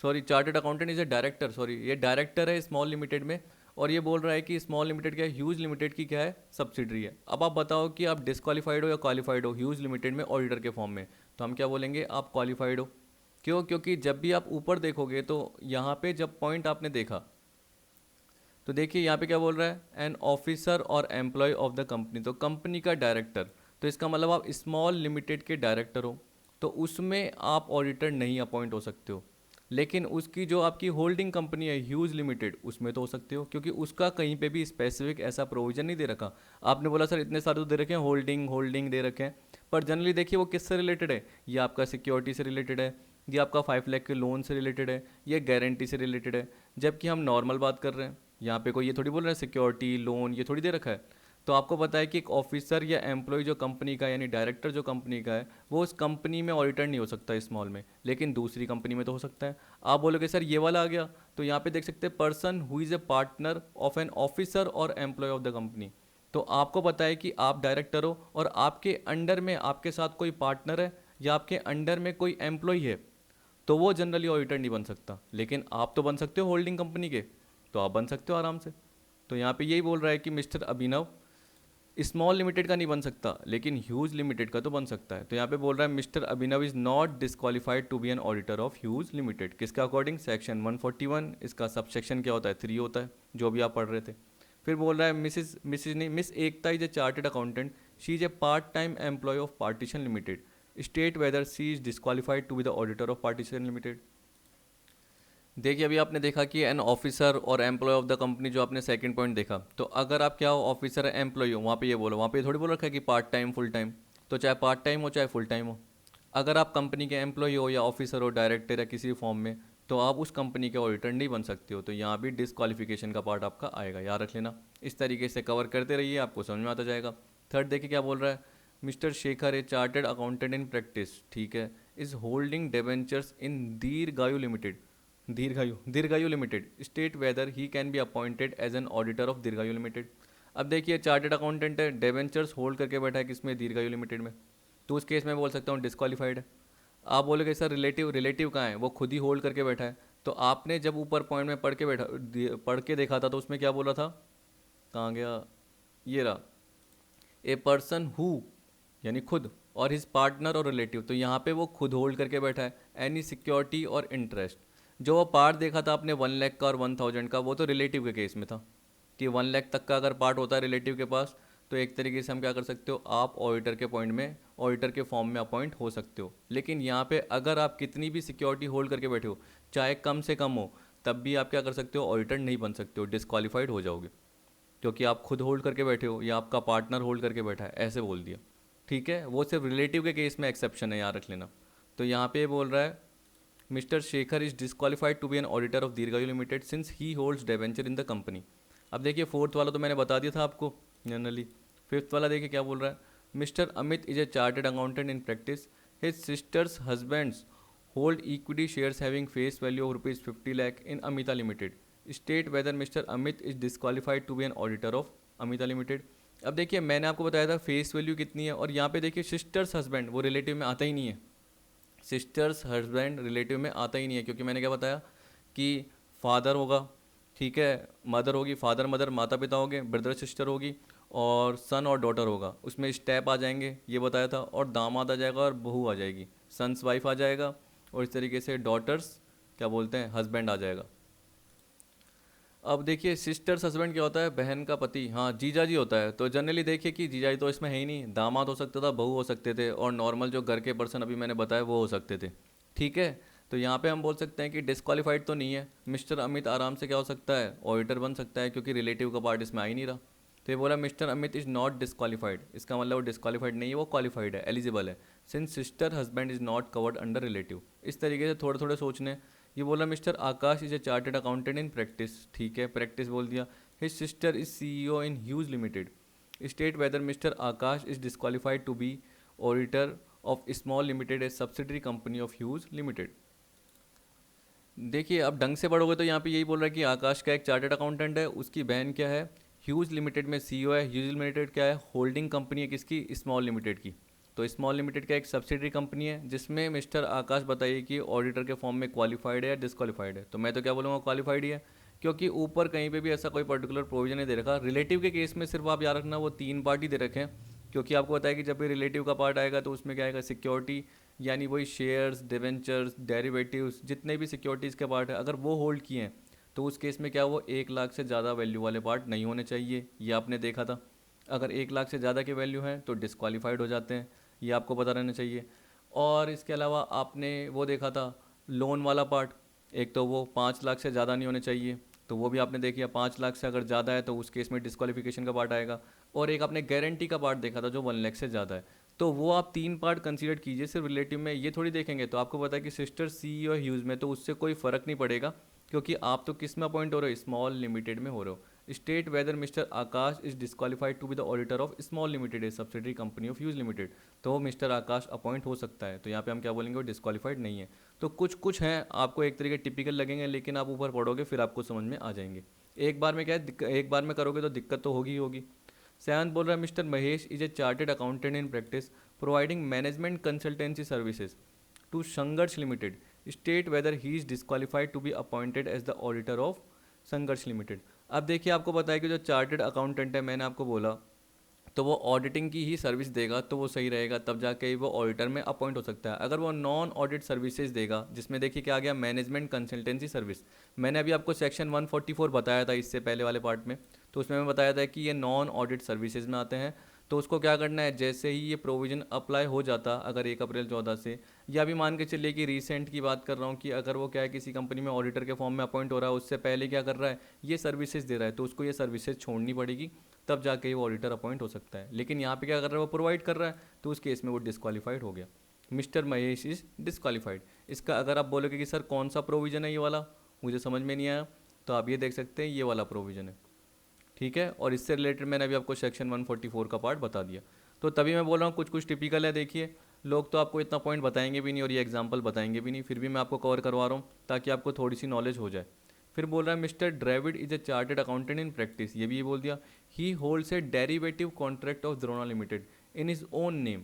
sorry chartered accountant is a director, sorry ये डायरेक्टर है स्मॉल लिमिटेड में। और ये बोल रहा है कि स्मॉल लिमिटेड क्या है, ह्यूज लिमिटेड की क्या है, सब्सिडरी है। अब आप बताओ कि आप डिस्क्वालीफाइड हो या क्वालिफाइड हो ह्यूज लिमिटेड में ऑडिटर के फॉर्म में, तो हम क्या बोलेंगे, आप क्वालिफाइड हो। क्यों? क्योंकि जब भी आप ऊपर देखोगे तो यहाँ पे जब पॉइंट आपने देखा तो देखिए यहाँ पे क्या बोल रहा है, एन ऑफिसर और एम्प्लॉय ऑफ द कंपनी, तो कंपनी का डायरेक्टर, तो इसका मतलब आप स्मॉल लिमिटेड के डायरेक्टर हो, तो उसमें आप ऑडिटर नहीं अपॉइंट हो सकते हो। लेकिन उसकी जो आपकी होल्डिंग कंपनी है ह्यूज लिमिटेड, उसमें तो हो सकते हो, क्योंकि उसका कहीं पे भी स्पेसिफिक ऐसा प्रोविजन नहीं दे रखा। आपने बोला सर इतने सारे तो दे रखे हैं, होल्डिंग होल्डिंग दे रखे हैं, पर जनरली देखिए वो किससे रिलेटेड है, ये आपका सिक्योरिटी से रिलेटेड है, ये आपका 5 लाख के लोन से रिलेटेड है, ये गारंटी से रिलेटेड है। जबकि हम नॉर्मल बात कर रहे हैं, यहाँ पे कोई ये थोड़ी बोल रहे हैं सिक्योरिटी लोन ये थोड़ी दे रखा है। तो आपको पता है कि एक ऑफिसर या एम्प्लॉय जो कंपनी का यानी डायरेक्टर जो कंपनी का है, वो उस कंपनी में ऑडिटर नहीं हो सकता स्मॉल में, लेकिन दूसरी कंपनी में तो हो सकता है। आप बोलोगे सर ये वाला आ गया, तो यहाँ पे देख सकते हैं person who is a partner of an officer और एम्प्लॉय ऑफ द कंपनी। तो आपको पता है कि आप डायरेक्टर हो और आपके अंडर में आपके साथ कोई पार्टनर है या आपके अंडर में कोई एम्प्लॉय है, तो वो जनरली ऑडिटर नहीं बन सकता। लेकिन आप तो बन सकते हो होल्डिंग कंपनी के, तो आप बन सकते हो आराम से। तो यहाँ पे यही बोल रहा है कि मिस्टर अभिनव स्मॉल लिमिटेड का नहीं बन सकता, लेकिन ह्यूज लिमिटेड का तो बन सकता है। तो यहाँ पे बोल रहा है Mr Abhinav is not disqualified to be an auditor of huge limited, किसका अकॉर्डिंग, सेक्शन 141। इसका सब सेक्शन क्या होता है, 3 होता है, जो भी आप पढ़ रहे थे। फिर बोल रहा है मिसिस नहीं, miss Ekta is a chartered accountant, she is a part time employ of partition limited, state whether she is disqualified to be the auditor of partition limited. देखिए अभी आपने देखा कि एन ऑफिसर और एम्प्लॉय ऑफ द कंपनी, जो आपने second point देखा, तो अगर आप क्या हो, ऑफिसर है एम्प्लॉय हो, वहाँ पे ये बोलो, वहाँ पे थोड़ी बोल रखा है कि पार्ट टाइम फुल टाइम, तो चाहे पार्ट टाइम हो चाहे फुल टाइम हो। अगर आप कंपनी के एम्प्लॉय हो या ऑफिसर हो, डायरेक्टर या किसी फॉर्म में, तो आप उस कंपनी के ऑडिटर नहीं बन सकते हो, तो यहाँ भी डिसक्वालिफिकेशन का पार्ट आपका आएगा, याद रख लेना। इस तरीके से कवर करते रहिए, आपको समझ में आता जाएगा। थर्ड देखिए क्या बोल रहा है, mister Shekhar a chartered accountant in practice, ठीक है, is holding debentures in Dirghayu limited, Dirghayu limited, state whether he can be appointed as an auditor of Dirghayu limited. अब देखिए चार्टेड अकाउंटेंट है, डेवेंचर्स होल्ड करके बैठा है किसमें, दीर्घायु लिमिटेड में, तो उस केस में बोल सकता हूँ डिस्क्वालीफाइड है। आप बोलोगे सर रिलेटिव कहाँ है, वो खुद ही होल्ड करके बैठा है, तो आपने जब ऊपर पॉइंट में पढ़ के देखा था, तो उसमें क्या बोला था, कहाँ गया, ये रहा, ए पर्सन हु, यानी खुद, और हिज पार्टनर और रिलेटिव, तो यहाँ पे वो खुद होल्ड करके बैठा है एनी सिक्योरिटी और इंटरेस्ट। जो वो पार्ट देखा था आपने 1 लाख का और 1000 का, वो तो रिलेटिव के केस में था कि 1 लाख तक का अगर पार्ट होता है रिलेटिव के पास, तो एक तरीके से हम क्या कर सकते हो, आप ऑडिटर के पॉइंट में, ऑडिटर के फॉर्म में अपॉइंट हो सकते हो। लेकिन यहाँ पे अगर आप कितनी भी सिक्योरिटी होल्ड करके बैठे हो, चाहे कम से कम हो, तब भी आप क्या कर सकते हो, ऑडिटर नहीं बन सकते हो, डिस्क्वालीफाइड हो जाओगे, क्योंकि आप खुद होल्ड करके बैठे हो या आपका पार्टनर होल्ड करके बैठा है, ऐसे बोल दिया। ठीक है, वो सिर्फ रिलेटिव के केस में एक्सेप्शन है, याद रख लेना। तो यहाँ पे बोल रहा है mister Shekhar is disqualified to be an auditor of Dirghayu limited since he holds debenture in the company. अब देखिए फोर्थ वाला तो मैंने बता दिया था आपको जनरली। फिफ्थ वाला देखिए क्या बोल रहा है, Mr Amit is a chartered accountant in practice, his sister's husbands hold equity shares having face value of ₹50 lakh in Amita limited, state whether Mr Amit is disqualified to be an auditor of Amita limited. अब देखिए मैंने आपको बताया था फेस वैल्यू कितनी है, और यहाँ पे देखिए सिस्टर्स हस्बैंड, वो रिलेटिव में आता ही नहीं है, सिस्टर्स हस्बैंड रिलेटिव में आता ही नहीं है, क्योंकि मैंने क्या बताया कि फादर होगा, ठीक है, मदर होगी, फादर मदर माता पिता होंगे, ब्रदर सिस्टर होगी, और सन और डॉटर होगा, उसमें स्टेप आ जाएंगे, ये बताया था, और दामाद आ जाएगा और बहू आ जाएगी, सन्स वाइफ आ जाएगा, और इस तरीके से डॉटर्स क्या बोलते हैं, हस्बैंड आ जाएगा। अब देखिए सिस्टर्स हस्बैंड क्या होता है, बहन का पति, हाँ जीजा जी होता है, तो जनरली देखिए कि जीजा जी तो इसमें है ही नहीं, दामाद हो सकता था, बहू हो सकते थे, और नॉर्मल जो घर के पर्सन अभी मैंने बताया वो हो सकते थे। ठीक है, तो यहाँ पे हम बोल सकते हैं कि डिस्क्वालीफाइड तो नहीं है, मिस्टर अमित आराम से क्या हो सकता है, ऑडिटर बन सकता है, क्योंकि रिलेटिव का पार्ट इसमें आ ही नहीं रहा। तो ये बोला mister Amit is not disqualified, इसका मतलब वो डिस्क्वालीफाइड नहीं है, वो क्वालिफाइड है, एलिजिबल है, since sister husband is not covered under relative. इस तरीके से थोड़े थोड़े सोचने। ये बोला Mr Aakash is a chartered accountant in practice, ठीक है, प्रैक्टिस बोल दिया, his sister is CEO in huge limited, state whether Mr Aakash is disqualified to be auditor of small limited a subsidiary company of huge limited. देखिए अब ढंग से पढ़ोगे तो यहाँ पे यही बोल रहा है कि आकाश का एक चार्टेड अकाउंटेंट है, उसकी बहन क्या है, ह्यूज लिमिटेड में सीईओ है, ह्यूज लिमिटेड क्या है, होल्डिंग कंपनी है किसकी, स्मॉल लिमिटेड की, तो स्मॉल लिमिटेड का एक सब्सिडरी कंपनी है, जिसमें मिस्टर आकाश बताइए कि ऑडिटर के फॉर्म में क्वालिफाइड है या डिस्क्वालीफाइड है, तो मैं तो क्या बोलूँगा क्वालिफाइड ही है, क्योंकि ऊपर कहीं पे भी ऐसा कोई पर्टिकुलर प्रोविजन नहीं दे रखा। रिलेटिव के केस में सिर्फ आप याद रखना वो 3 पार्ट ही दे रखे हैं, क्योंकि आपको पता है कि जब भी रिलेटिव का पार्ट आएगा तो उसमें क्या आएगा, सिक्योरिटी, यानी वही शेयर्स, डिवेंचर्स, डेरिवेटिव्स, जितने भी सिक्योरिटीज़ के पार्ट है, अगर वो होल्ड किए हैं तो उस केस में क्या वो 1 लाख से ज़्यादा वैल्यू वाले पार्ट नहीं होने चाहिए, ये आपने देखा था। अगर 1 लाख से ज़्यादा की वैल्यू है तो डिस्क्वालीफाइड हो जाते हैं, ये आपको पता रहना चाहिए। और इसके अलावा आपने वो देखा था लोन वाला पार्ट, एक तो वो 5 लाख से ज़्यादा नहीं होने चाहिए, तो वो भी आपने देख लिया, 5 लाख से अगर ज़्यादा है तो उस केस में डिस्क्वालिफिकेशन का पार्ट आएगा। और एक आपने गारंटी का पार्ट देखा था जो 1 लाख से ज़्यादा है, तो वो आप 3 पार्ट कंसीडर कीजिए सिर्फ रिलेटिव में, ये थोड़ी देखेंगे। तो आपको पता है कि सिस्टर सी और ह्यूज़ में तो उससे कोई फ़र्क नहीं पड़ेगा, क्योंकि आप तो किस में अपॉइंट हो रहे हो, स्मॉल लिमिटेड में हो रहे हो। State whether Mr Aakash is disqualified to be the auditor of small limited a subsidiary company of huge limited, तो मिस्टर आकाश अपॉइंट हो सकता है, तो यहाँ पे हम क्या बोलेंगे, वो डिस्क्वालीफाइड नहीं है। तो कुछ कुछ हैं आपको एक तरीके टिपिकल लगेंगे, लेकिन आप ऊपर पढ़ोगे फिर आपको समझ में आ जाएंगे। एक बार में क्या है, एक बार में करोगे तो दिक्कत तो होगी ही होगी। सेवंथ बोल रहा है mister Mahesh is a chartered accountant in practice providing management consultancy services to Sangharsh limited, state whether he is disqualified to be appointed as the auditor of Sangharsh limited. अब देखिए आपको पता है कि जो चार्टेड अकाउंटेंट है, मैंने आपको बोला, तो वो ऑडिटिंग की ही सर्विस देगा तो वो सही रहेगा, तब जाके वो ऑडिटर में अपॉइंट हो सकता है। अगर वो नॉन ऑडिट सर्विसेज देगा, जिसमें देखिए क्या आ गया, मैनेजमेंट कंसल्टेंसी सर्विस, मैंने अभी आपको सेक्शन 144 बताया था इससे पहले वाले पार्ट में, तो उसमें मैं बताया था कि ये नॉन ऑडिट सर्विसेज में आते हैं। तो उसको क्या करना है, जैसे ही ये प्रोविज़न अप्लाई हो जाता अगर 1 अप्रैल 2014 से, या भी मान के चलिए कि रिसेंट की बात कर रहा हूँ कि अगर वो क्या है किसी कंपनी में ऑडिटर के फॉर्म में अपॉइंट हो रहा है, उससे पहले क्या कर रहा है, ये सर्विसेज दे रहा है, तो उसको ये सर्विसेज छोड़नी पड़ेगी, तब जाके ही वो ऑडिटर अपॉइंट हो सकता है। लेकिन यहाँ पे क्या कर रहा है, वो प्रोवाइड कर रहा है, तो उस केस में वो डिस्क्वालीफाइड हो गया। Mister Mahesh is disqualified. इसका अगर आप बोलोगे कि सर कौन सा प्रोविज़न है ये वाला, मुझे समझ में नहीं आया, तो आप ये देख सकते हैं ये वाला प्रोविज़न है, ठीक है। और इससे रिलेटेड मैंने अभी आपको सेक्शन 144 का पार्ट बता दिया। तो तभी मैं बोल रहा हूँ कुछ कुछ टिपिकल है। देखिए लोग तो आपको इतना पॉइंट बताएंगे भी नहीं और ये एग्जांपल बताएंगे भी नहीं, फिर भी मैं आपको कवर करवा रहा हूँ ताकि आपको थोड़ी सी नॉलेज हो जाए। फिर बोल रहा है Mr Dravid is a chartered accountant in practice, ये भी ये बोल दिया। ही holds A derivative contract of Drona limited in his own name.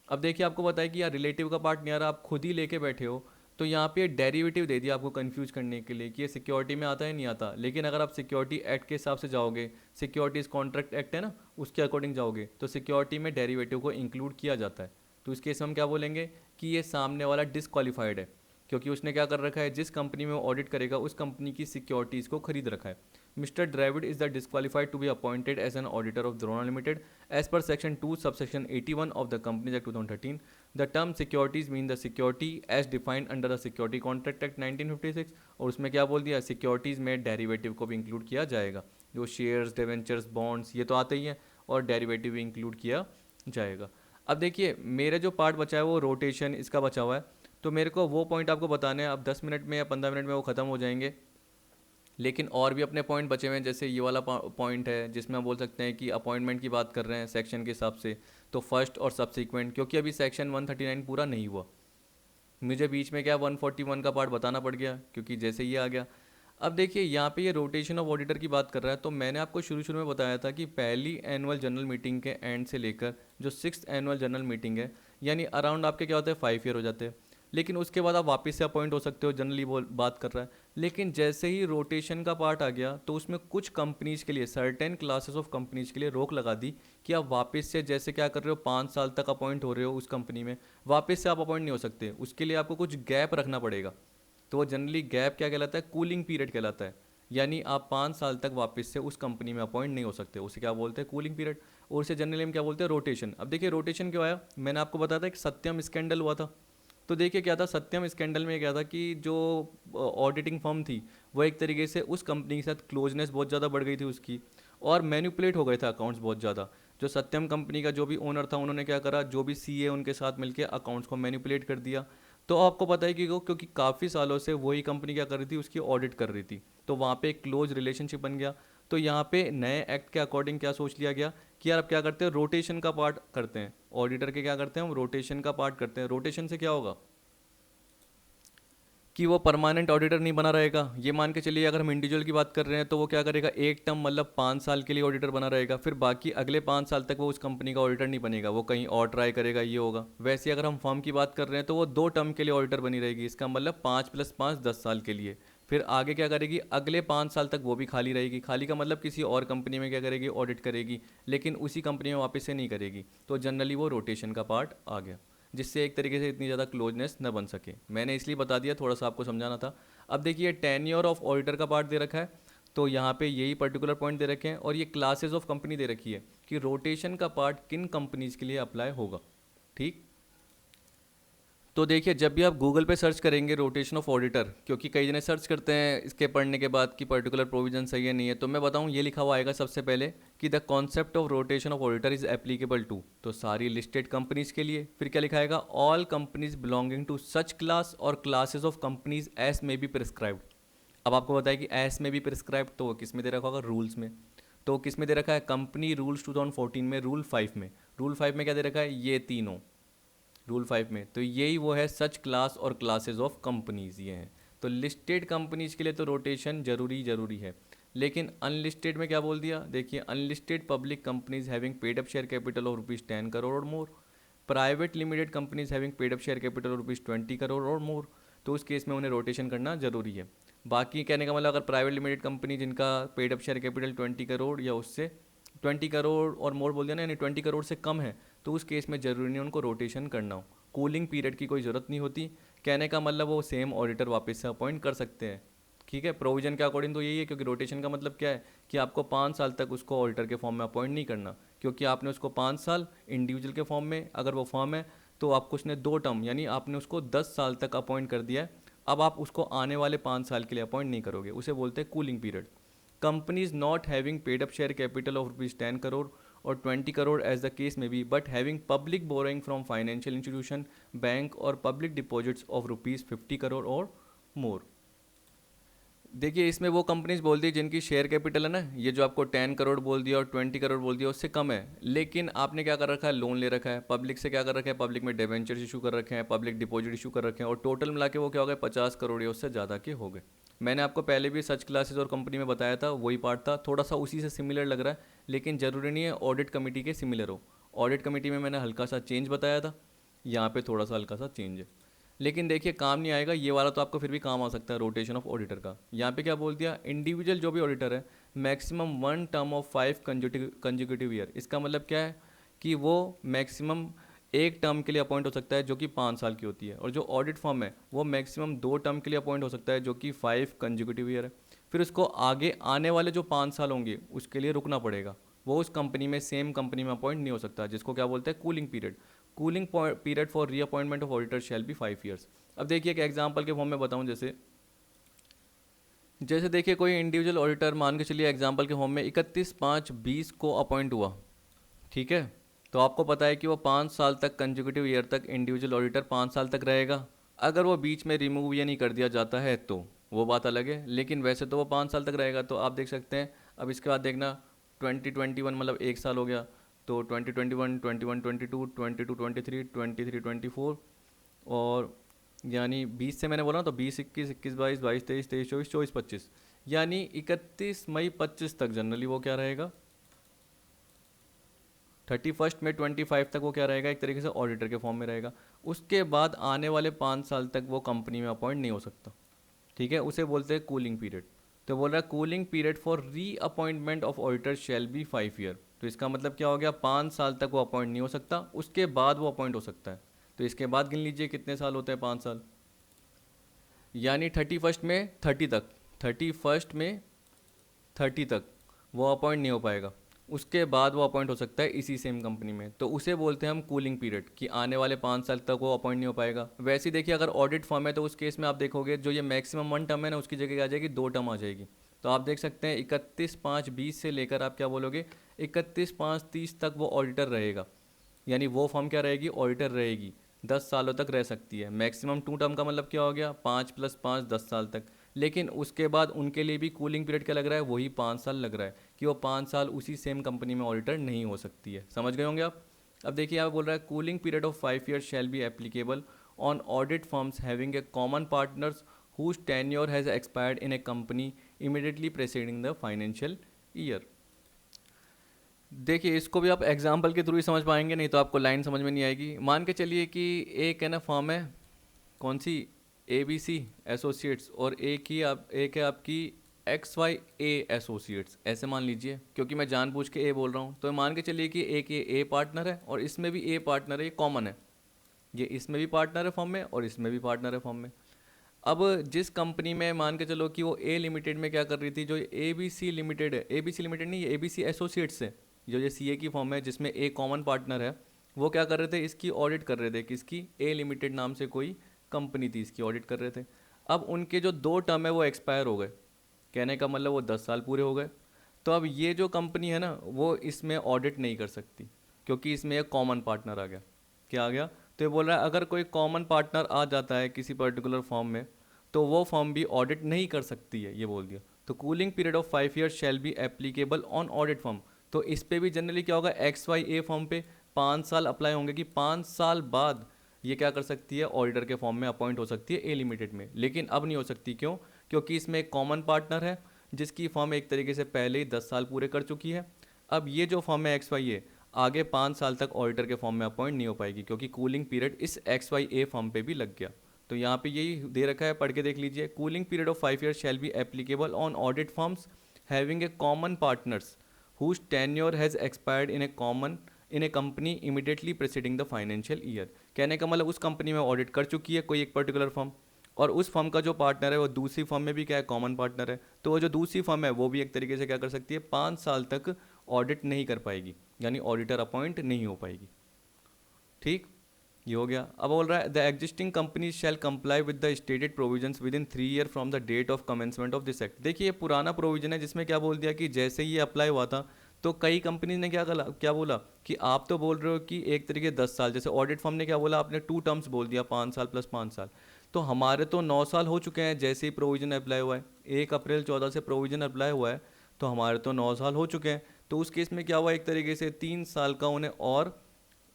अब देखिए आपको बताया कि यार रिलेटिव का पार्ट नहीं आ रहा, आप खुद ही लेके बैठे हो, तो यहाँ पे डेरिवेटिव दे दिया आपको कंफ्यूज करने के लिए कि ये सिक्योरिटी में आता है नहीं आता। लेकिन अगर आप सिक्योरिटी एक्ट के हिसाब से जाओगे, सिक्योरिटीज कॉन्ट्रैक्ट एक्ट है ना, उसके अकॉर्डिंग जाओगे, तो सिक्योरिटी में डेरिवेटिव को इंक्लूड किया जाता है। तो इस केस में हम क्या बोलेंगे कि ये सामने वाला डिसक्वालीफाइड है, क्योंकि उसने क्या कर रखा है, जिस कंपनी में वो ऑडिट करेगा उस कंपनी की सिक्योरिटीज़ को खरीद रखा है। Mr Dravid is the disqualified to be appointed as an auditor of Drona limited as पर section 2 subsection 81 of the companies act 2013। The term securities mean the security as defined under the security contract act 1956। और उसमें क्या बोल दिया, securities में derivative को भी include किया जाएगा, जो शेयर्स डिवेंचर्स बॉन्ड्स ये तो आते ही हैं, और डेरिवेटिव भी इंक्लूड किया जाएगा। अब देखिए मेरा जो पार्ट बचा है वो रोटेशन इसका बचा हुआ है, तो मेरे को वो पॉइंट आपको बताने हैं। अब 10 मिनट में या 15 मिनट में वो ख़त्म हो जाएंगे, लेकिन और भी अपने पॉइंट बचे हुए हैं। जैसे ये वाला पॉइंट है जिसमें हम बोल सकते हैं कि अपॉइंटमेंट की बात कर रहे हैं सेक्शन के हिसाब से, तो फर्स्ट और सब्सिक्वेंट, क्योंकि अभी सेक्शन 139 पूरा नहीं हुआ, मुझे बीच में क्या 141 का पार्ट बताना पड़ गया क्योंकि जैसे ये आ गया। अब देखिए यहाँ पे ये रोटेशन ऑफ ऑडिटर की बात कर रहा है, तो मैंने आपको शुरू शुरू में बताया था कि पहली एनुअल जनरल मीटिंग के एंड से लेकर जो 6th एनुअल जनरल मीटिंग है, यानी अराउंड आपके क्या होते हैं 5 ईयर हो जाते हैं। लेकिन उसके बाद आप वापस से अपॉइंट हो सकते हो, जनरली बात कर रहा है। लेकिन जैसे ही रोटेशन का पार्ट आ गया तो उसमें कुछ कंपनीज के लिए, सर्टेन क्लासेस ऑफ कंपनीज के लिए रोक लगा दी कि आप वापस से जैसे क्या कर रहे हो 5 साल तक अपॉइंट हो रहे हो उस कंपनी में, वापस से आप अपॉइंट नहीं हो सकते, उसके लिए आपको कुछ गैप रखना पड़ेगा। तो वो जनरली गैप क्या कहलाता है, कूलिंग पीरियड कहलाता है। यानी आप 5 साल तक वापस से उस कंपनी में अपॉइंट नहीं हो सकते, उसे क्या बोलते हैं, कूलिंग पीरियड। और उसे जनरली हम क्या बोलते हैं, रोटेशन। अब देखिए रोटेशन क्यों आया, मैंने आपको बताया था एक सत्यम स्कैंडल हुआ था। तो देखिए क्या था, सत्यम स्कैंडल में क्या था कि जो ऑडिटिंग फर्म थी वो एक तरीके से उस कंपनी के साथ क्लोजनेस बहुत ज़्यादा बढ़ गई थी उसकी, और मैनिपुलेट हो गए थे अकाउंट्स बहुत ज़्यादा। जो सत्यम कंपनी का जो भी ओनर था उन्होंने क्या करा, जो भी सीए उनके साथ मिलकर अकाउंट्स को मैनिपुलेट कर दिया। तो आपको पता है कि वो क्योंकि काफ़ी सालों से वही कंपनी क्या कर रही थी, उसकी ऑडिट कर रही थी, तो वहाँ पे एक क्लोज रिलेशनशिप बन गया। तो यहाँ पे नए एक्ट के अकॉर्डिंग क्या सोच लिया गया कि यार अब क्या करते हैं, रोटेशन का पार्ट करते हैं, ऑडिटर के क्या करते हैं हम, रोटेशन का पार्ट करते हैं। रोटेशन से क्या होगा कि वो परमानेंट ऑडिटर नहीं बना रहेगा। ये मान के चलिए अगर हम इंडिविजुअल की बात कर रहे हैं तो वो क्या करेगा, एक टर्म मतलब 5 साल के लिए ऑडिटर बना रहेगा, फिर बाकी अगले 5 साल तक वो उस कंपनी का ऑडिटर नहीं बनेगा, वो कहीं और ट्राई करेगा, ये होगा। वैसे अगर हम फर्म की बात कर रहे हैं तो वो 2 टर्म के लिए ऑडिटर बनी रहेगी, इसका मतलब 5 + 5 10 साल के लिए। फिर आगे क्या करेगी, अगले 5 साल तक वो भी खाली रहेगी। खाली का मतलब किसी और कंपनी में क्या करेगी, ऑडिट करेगी, लेकिन उसी कंपनी में वापस से नहीं करेगी। तो जनरली वो रोटेशन का पार्ट आ गया, जिससे एक तरीके से इतनी ज़्यादा क्लोजनेस न बन सके। मैंने इसलिए बता दिया, थोड़ा सा आपको समझाना था। अब देखिए टेन्योर ऑफ ऑडिटर का पार्ट दे रखा है, तो यहाँ पे यही पर्टिकुलर पॉइंट दे रखे हैं, और ये क्लासेस ऑफ कंपनी दे रखी है कि रोटेशन का पार्ट किन कंपनीज के लिए अप्लाई होगा। ठीक, तो देखिए जब भी आप गूगल पे सर्च करेंगे रोटेशन ऑफ ऑडिटर, क्योंकि कई जने सर्च करते हैं इसके पढ़ने के बाद कि पर्टिकुलर प्रोविजन सही है नहीं है, तो मैं बताऊं ये लिखा हुआ आएगा सबसे पहले कि the concept of rotation of auditor is applicable to, तो सारी लिस्टेड कंपनीज के लिए। फिर क्या लिखा आएगा, all companies belonging to such class और classes of companies as may be prescribed. अब आपको बताया कि एस में भी प्रिस्क्राइब, तो किस में दे रखा होगा, रूल्स में। तो किस में दे रखा है, कंपनी रूल्स 2014 में, रूल 5 में। रूल 5 में क्या दे रखा है, ये तीनों रूल 5 में। तो यही वो है सच क्लास और क्लासेस ऑफ कंपनीज, ये हैं। तो लिस्टेड कंपनीज के लिए तो रोटेशन जरूरी है। लेकिन अनलिस्टेड में क्या बोल दिया, देखिए unlisted public companies having paid up share capital of ₹10 crore और more, private limited companies having paid up share capital of ₹20 crore और मोर, तो उस केस में उन्हें रोटेशन करना जरूरी है। बाकी कहने का मतलब अगर प्राइवेट लिमिटेड कंपनी जिनका paid up share capital 20 crore या उससे 20 करोड़ और मोर बोल दिया ना, यानी 20 करोड़ से कम है, तो उस केस में ज़रूरी नहीं उनको रोटेशन करना हो, कूलिंग पीरियड की कोई ज़रूरत नहीं होती। कहने का मतलब वो सेम ऑडिटर वापस से अपॉइंट कर सकते हैं, ठीक है, प्रोविजन के अकॉर्डिंग तो यही है, क्योंकि रोटेशन का मतलब क्या है कि आपको 5 साल तक उसको ऑडिटर के फॉर्म में अपॉइंट नहीं करना, क्योंकि आपने उसको 5 साल इंडिविजुअल के फॉर्म में, अगर वो फॉर्म है तो आपको उसने 2 टर्म यानी आपने उसको 10 साल तक अपॉइंट कर दिया है। अब आप उसको आने वाले 5 साल के लिए अपॉइंट नहीं करोगे, उसे बोलते हैं cooling period. Companies not having paid up share capital of ₹10 crore और 20 crore as the case may be, but having public borrowing from financial institution, bank और पब्लिक डिपॉजिट्स ऑफ ₹50 करोड़ और मोर। देखिए इसमें वो कंपनीज बोल दी जिनकी शेयर कैपिटल है ना, ये जो आपको 10 करोड़ बोल दिया और 20 करोड़ बोल दिया, उससे कम है, लेकिन आपने क्या कर रखा है, लोन ले रखा है पब्लिक से, क्या कर रखा है, पब्लिक में डिबेंचर्स इशू कर रखे हैं, पब्लिक डिपॉजिट इशू कर रखे हैं, और टोटल मिला के वो क्या हो गए, 50 करोड़ या उससे ज़्यादा के हो गए। मैंने आपको पहले भी सच क्लासेस और कंपनी में बताया था, वही पार्ट था, थोड़ा सा उसी से सिमिलर लग रहा है, लेकिन ज़रूरी नहीं है ऑडिट कमेटी के सिमिलर हो। ऑडिट कमेटी में मैंने हल्का सा चेंज बताया था, यहाँ पे थोड़ा सा हल्का सा चेंज है, लेकिन देखिए काम नहीं आएगा ये वाला, तो आपको फिर भी काम आ सकता है रोटेशन ऑफ ऑडिटर का। यहाँ पे क्या बोल दिया, इंडिविजुअल जो भी ऑडिटर है maximum 1 term of 5 consecutive year. इसका मतलब क्या है कि वो मैक्सिमम एक टर्म के लिए अपॉइंट हो सकता है जो कि 5 साल की होती है, और जो ऑडिट फॉर्म है वो मैक्सिमम 2 टर्म के लिए अपॉइंट हो सकता है जो कि 5 कंजिक्यूटिव ईयर है। फिर उसको आगे आने वाले जो 5 साल होंगे उसके लिए रुकना पड़ेगा, वो उस कंपनी में सेम कंपनी में अपॉइंट नहीं हो सकता, जिसको क्या बोलते हैं cooling period. Cooling period for reappointment of auditor shall be 5 years. अब देखिए एक एग्जांपल के फॉर्म में बताऊं, जैसे जैसे देखिए कोई इंडिविजुअल ऑडिटर मान के चलिए एग्जांपल के फॉर्म में 31/5/20 को अपॉइंट हुआ, ठीक है, तो आपको पता है कि वो 5 साल तक कंजिक्यूटिव ईयर तक इंडिविजुअल ऑडिटर 5 साल तक रहेगा। अगर वो बीच में रिमूव या नहीं कर दिया जाता है तो वो बात अलग है, लेकिन वैसे तो वो 5 साल तक रहेगा। तो आप देख सकते हैं, अब इसके बाद देखना 2021 मतलब 1 साल हो गया, तो 2021 21 22 22 23 23 24, और यानी 20 से मैंने बोला ना, तो 20 21 21 22 22 23 23 24 24 25, यानी 31 मई 25 तक जनरली वो क्या रहेगा, 31 मई 25 तक वो क्या रहेगा, एक तरीके से ऑडिटर के फॉर्म में रहेगा। उसके बाद आने वाले 5 साल तक वो कंपनी में अपॉइंट नहीं हो सकता, ठीक है, उसे बोलते हैं कूलिंग पीरियड। तो बोल रहा है कूलिंग पीरियड फॉर री appointment of auditor shall be 5 year. तो इसका मतलब क्या हो गया, 5 साल तक वो अपॉइंट नहीं हो सकता, उसके बाद वो अपॉइंट हो सकता है। तो इसके बाद गिन लीजिए कितने साल होते हैं, 5 साल, यानी 31 में 30 तक वो अपॉइंट नहीं हो पाएगा, उसके बाद वो अपॉइंट हो सकता है इसी सेम कंपनी में, तो उसे बोलते हैं हम कूलिंग पीरियड, कि आने वाले 5 साल तक वो अपॉइंट नहीं हो पाएगा। वैसे ही देखिए अगर ऑडिट फॉर्म है तो उस केस में आप देखोगे जो ये मैक्सिमम 1 टर्म है ना, उसकी जगह आ जाएगी 2 टर्म आ जाएगी। तो आप देख सकते हैं 31/5/20 से लेकर आप क्या बोलोगे 31/5/30 तक वो ऑडिटर रहेगा, यानी वो फॉर्म क्या रहेगी, ऑडिटर रहेगी, 10 सालों तक रह सकती है। मैक्सिमम 2 टर्म का मतलब क्या हो गया, 5 + 5 10 साल तक। लेकिन उसके बाद उनके लिए भी कूलिंग पीरियड क्या लग रहा है, वही 5 साल लग रहा है, कि वो 5 साल उसी सेम कंपनी में ऑडिटर नहीं हो सकती है। समझ गए होंगे आप। अब देखिए यहाँ बोल रहा है cooling period of 5 year shall be applicable on audit firms having a common partners whose tenure has expired in a company immediately preceding the financial year. देखिए इसको भी आप एग्जाम्पल के थ्रू ही समझ पाएंगे, नहीं तो आपको लाइन समझ में नहीं आएगी। मान के चलिए कि एक है ना फर्म है, कौन सी, ABC एसोसिएट्स, और एक है आपकी XYA एसोसिएट्स, ऐसे मान लीजिए, क्योंकि मैं जानबूझ के ए बोल रहा हूँ। तो मान के चलिए कि एक ये ए पार्टनर है और इसमें भी ए पार्टनर है, ये कॉमन है, ये इसमें भी पार्टनर है फर्म में और इसमें भी पार्टनर है फर्म में। अब जिस कंपनी में मान के चलो कि वो ए लिमिटेड में क्या कर रही थी, जो ABC लिमिटेड है, ABC लिमिटेड नहीं, ये ABC एसोसिएट्स है, जो ये CA की फॉर्म है जिसमें ए कॉमन पार्टनर है, वो क्या कर रहे थे, इसकी ऑडिट कर रहे थे, किसकी, ए लिमिटेड नाम से कोई कंपनी थी, इसकी ऑडिट कर रहे थे। अब उनके जो 2 टर्म है वो एक्सपायर हो गए, कहने का मतलब वो 10 साल पूरे हो गए। तो अब ये जो कंपनी है ना वो इसमें ऑडिट नहीं कर सकती, क्योंकि इसमें एक कॉमन पार्टनर आ गया। क्या आ गया, तो ये बोल रहा है अगर कोई कॉमन पार्टनर आ जाता है किसी पर्टिकुलर फॉर्म में, तो वो फॉर्म भी ऑडिट नहीं कर सकती है, ये बोल दिया। तो cooling period of 5 year shall be applicable on audit form. तो इस पे भी जनरली क्या होगा, XYA फॉर्म पे 5 साल अप्लाई होंगे, कि 5 साल बाद ये क्या कर सकती है, ऑडिटर के फॉर्म में अपॉइंट हो सकती है ए लिमिटेड में। लेकिन अब नहीं हो सकती, क्यों, क्योंकि इसमें एक कॉमन पार्टनर है जिसकी फॉर्म एक तरीके से पहले ही 10 साल पूरे कर चुकी है। अब ये जो फॉर्म है XYA आगे 5 साल तक ऑडिटर के फॉर्म में अपॉइंट नहीं हो पाएगी, क्योंकि कूलिंग पीरियड इस XYA फॉर्म पे भी लग गया। तो यहाँ पे यही दे रखा है, पढ़ के देख लीजिए, cooling period of 5 year shall be applicable on audit forms having a common partners whose tenure has expired in a company immediately preceding the financial year। कहने का मतलब उस कंपनी में ऑडिट कर चुकी है कोई एक पर्टिकुलर फर्म, और उस फर्म का जो पार्टनर है वो दूसरी फर्म में भी क्या है, कॉमन पार्टनर है। तो वो जो दूसरी फर्म है वो भी एक तरीके से क्या कर सकती है, 5 साल तक ऑडिट नहीं कर पाएगी, यानी ऑडिटर अपॉइंट नहीं हो पाएगी। ठीक, ये हो गया। अब बोल रहा है the existing company shall comply with the stated provisions within 3 year from the date of commencement of this act. देखिए ये पुराना प्रोविजन है जिसमें क्या बोल दिया कि जैसे ही ये अप्लाई हुआ था तो कई कंपनी ने क्या बोला कि आप तो बोल रहे हो कि एक तरीके 10 साल, जैसे ऑडिट फर्म ने क्या बोला, आपने 2 टर्म्स बोल दिया, 5 साल प्लस 5 साल। तो हमारे तो 9 साल हो चुके हैं जैसे ही प्रोविजन अप्लाई हुआ है, 1 अप्रैल 2014 से प्रोविजन अप्लाई हुआ है, तो हमारे तो 9 साल हो चुके हैं। तो उस केस में क्या हुआ, एक तरीके से 3 साल का उन्हें और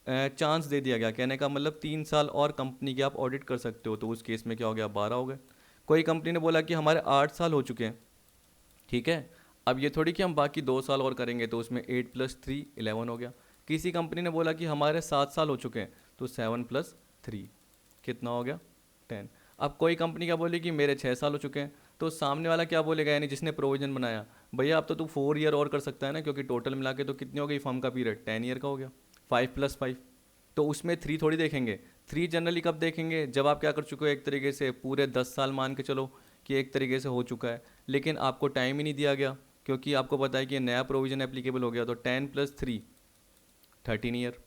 चांस दे दिया गया। कहने का मतलब 3 साल और कंपनी के आप ऑडिट कर सकते हो। तो उस केस में क्या हो गया, 12 हो गए। कोई कंपनी ने बोला कि हमारे 8 साल हो चुके हैं, ठीक है, अब ये थोड़ी कि हम बाकी 2 साल और करेंगे, तो उसमें 8 + 3 11 हो गया। किसी कंपनी ने बोला कि हमारे 7 साल हो चुके हैं, तो 7 + 3 कितना हो गया, 10। अब कोई कंपनी क्या बोली कि मेरे 6 साल हो चुके हैं, तो सामने वाला क्या बोलेगा, यानी जिसने प्रोविजन बनाया, भैया अब तो तू 4 ईयर और कर सकता है ना, क्योंकि टोटल मिला के तो कितनी हो गई फर्म का पीरियड, 10 ईयर का हो गया, 5 + 5। तो उसमें 3 थोड़ी देखेंगे। 3 जनरली कब देखेंगे, जब आप क्या कर चुके हो, एक तरीके से पूरे 10 साल मान के चलो कि एक तरीके से हो चुका है, लेकिन आपको टाइम ही नहीं दिया गया, क्योंकि आपको पता है कि ये नया प्रोविजन एप्लीकेबल हो गया। तो 10 + 3 13 ईयर।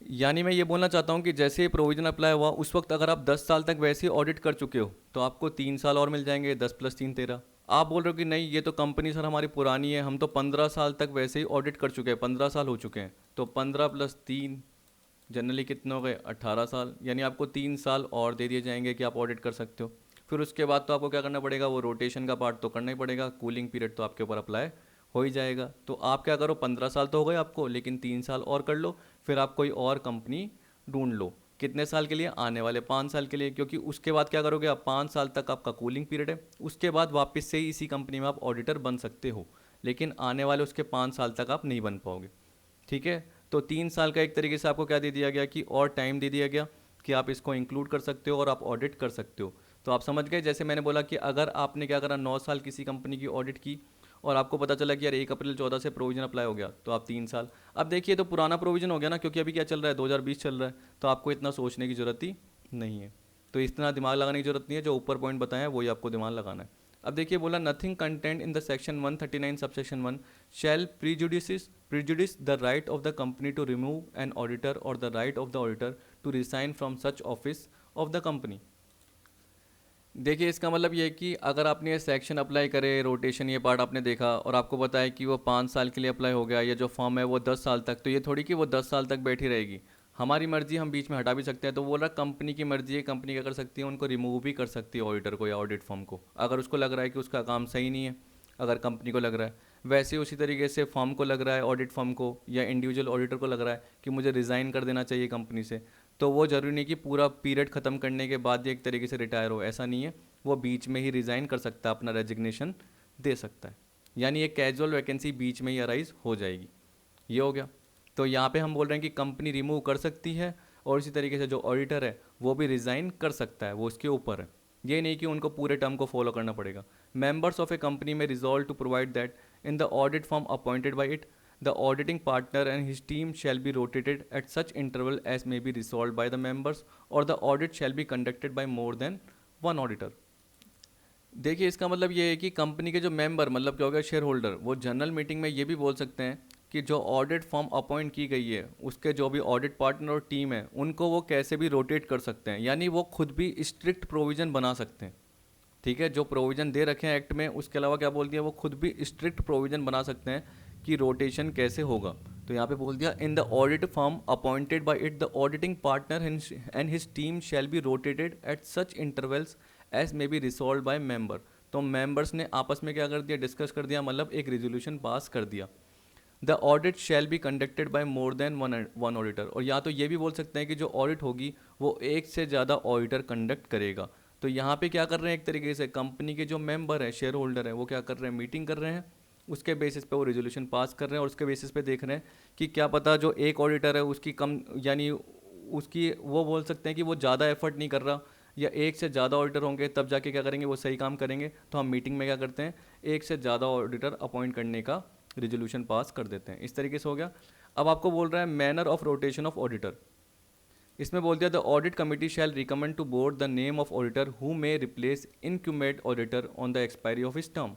यानी मैं ये बोलना चाहता हूँ कि जैसे ये प्रोविजन अप्लाई हुआ उस वक्त अगर आप 10 साल तक वैसे ही ऑडिट कर चुके हो तो आपको 3 साल और मिल जाएंगे, 10 + 3 13। आप बोल रहे हो कि नहीं ये तो कंपनी सर हमारी पुरानी है, हम तो 15 साल तक वैसे ही ऑडिट कर चुके हैं, 15 साल हो चुके हैं, तो 15 + 3 जनरली कितने हो गए, 18 साल। यानी आपको 3 साल और दे दिए जाएंगे कि आप ऑडिट कर सकते हो। फिर उसके बाद तो आपको क्या करना पड़ेगा, वो रोटेशन का पार्ट तो करना ही पड़ेगा, कूलिंग पीरियड तो आपके ऊपर अप्लाई हो ही जाएगा। तो आप क्या करो, 15 साल तो हो गए आपको, लेकिन 3 साल और कर लो, फिर आप कोई और कंपनी ढूंढ लो। कितने साल के लिए, आने वाले 5 साल के लिए, क्योंकि उसके बाद क्या करोगे आप, 5 साल तक आपका कूलिंग पीरियड है, उसके बाद वापस से ही इसी कंपनी में आप ऑडिटर बन सकते हो, लेकिन आने वाले उसके 5 साल तक आप नहीं बन पाओगे। ठीक है, तो 3 साल का एक तरीके से आपको क्या दे दिया गया कि और टाइम दे दिया गया कि आप इसको इंक्लूड कर सकते हो और आप ऑडिट कर सकते हो। तो आप समझ गए, जैसे मैंने बोला कि अगर आपने क्या करा, 9 साल किसी कंपनी की ऑडिट की और आपको पता चला कि यार 1 अप्रैल 2014 से प्रोविजन अप्लाई हो गया, तो आप 3 साल। अब देखिए तो पुराना प्रोविजन हो गया ना, क्योंकि अभी क्या चल रहा है, 2020 चल रहा है, तो आपको इतना सोचने की जरूरत ही नहीं है। तो इतना दिमाग लगाने की जरूरत नहीं है, जो ऊपर पॉइंट बताया है वही आपको दिमाग लगाना है। अब देखिए बोला nothing contained in the section 139 subsection 1 shall prejudice the right of the company to remove an auditor or the right of the auditor to resign from such office of the company। देखिए इसका मतलब ये है कि अगर आपने ये section apply करे, रोटेशन ये पार्ट आपने देखा और आपको पता है कि वो 5 साल के लिए अप्लाई हो गया, या जो फॉर्म है वो 10 साल तक, तो ये थोड़ी कि वो 10 साल तक बैठी रहेगी, हमारी मर्जी हम बीच में हटा भी सकते हैं। तो वो बोल रहा कंपनी की मर्जी है, कंपनी क्या कर सकती है, उनको रिमूव भी कर सकती है ऑडिटर को या ऑडिट फॉर्म को, अगर उसको लग रहा है कि उसका काम सही नहीं है, अगर कंपनी को लग रहा है। वैसे ही उसी तरीके से फॉर्म को लग रहा है, ऑडिट फॉर्म को या इंडिविजुअल ऑडिटर को लग रहा है कि मुझे रिज़ाइन कर देना चाहिए कंपनी से, तो वो ज़रूरी नहीं कि पूरा पीरियड ख़त्म करने के बाद ही एक तरीके से रिटायर हो, ऐसा नहीं है, वो बीच में ही रिज़ाइन कर सकता है, अपना रेजिग्नेशन दे सकता है। यानी एक कैजुअल वैकेंसी बीच में ही अराइज हो जाएगी। ये हो गया। तो यहाँ पे हम बोल रहे हैं कि कंपनी रिमूव कर सकती है और इसी तरीके से जो ऑडिटर है वो भी रिज़ाइन कर सकता है, वो उसके ऊपर है, ये नहीं कि उनको पूरे टर्म को फॉलो करना पड़ेगा। Members of a company may resolve to provide that in the audit form appointed by it the auditing partner and his team shall be rotated at such interval as may be resolve by the members or the audit shall be conducted by more than one auditor. देखिए इसका मतलब ये है कि company के जो member, मतलब क्या होगा, शेयर होल्डर, वो जनरल मीटिंग में ये भी बोल सकते हैं कि जो ऑडिट फॉर्म अपॉइंट की गई है उसके जो भी ऑडिट पार्टनर और टीम है उनको वो कैसे भी रोटेट कर सकते हैं, यानी वो खुद भी स्ट्रिक्ट प्रोविज़न बना सकते हैं। ठीक है, जो प्रोविज़न दे रखे हैं एक्ट में, उसके अलावा क्या बोल दिया, वो खुद भी स्ट्रिक्ट प्रोविज़न बना सकते हैं कि रोटेशन कैसे होगा। तो यहाँ पे बोल दिया in the audit firm appointed by it the auditing partner and his team shall be rotated at such intervals as may be resolve by member. तो मेंबर्स ने आपस में क्या कर दिया, डिस्कस कर दिया, मतलब एक रेजोल्यूशन पास कर दिया। The audit shall be conducted by more than one auditor, और या तो ये भी बोल सकते हैं कि जो ऑडिट होगी वो एक से ज़्यादा ऑडिटर कंडक्ट करेगा। तो यहाँ पे क्या कर रहे हैं, एक तरीके से कंपनी के जो मेंबर हैं, शेयर होल्डर हैं, वो क्या कर रहे हैं, मीटिंग कर रहे हैं, उसके बेसिस पे वो रेजोल्यूशन पास कर रहे हैं और उसके बेसिस पे देख रहे हैं कि क्या पता जो एक ऑडिटर है उसकी कम, यानी उसकी, वो बोल सकते हैं कि वो ज़्यादा एफर्ट नहीं कर रहा, या एक से ज़्यादा ऑडिटर होंगे तब जाके क्या करेंगे, वो सही काम करेंगे। तो हम मीटिंग में क्या करते हैं, एक से ज़्यादा ऑडिटर अपॉइंट करने का रेजोल्यूशन पास कर देते हैं। इस तरीके से हो गया। अब आपको बोल रहा है manner of rotation of auditor. इसमें बोल दिया the audit committee shall recommend to board the name of auditor who may replace incumbent auditor on the expiry of his term.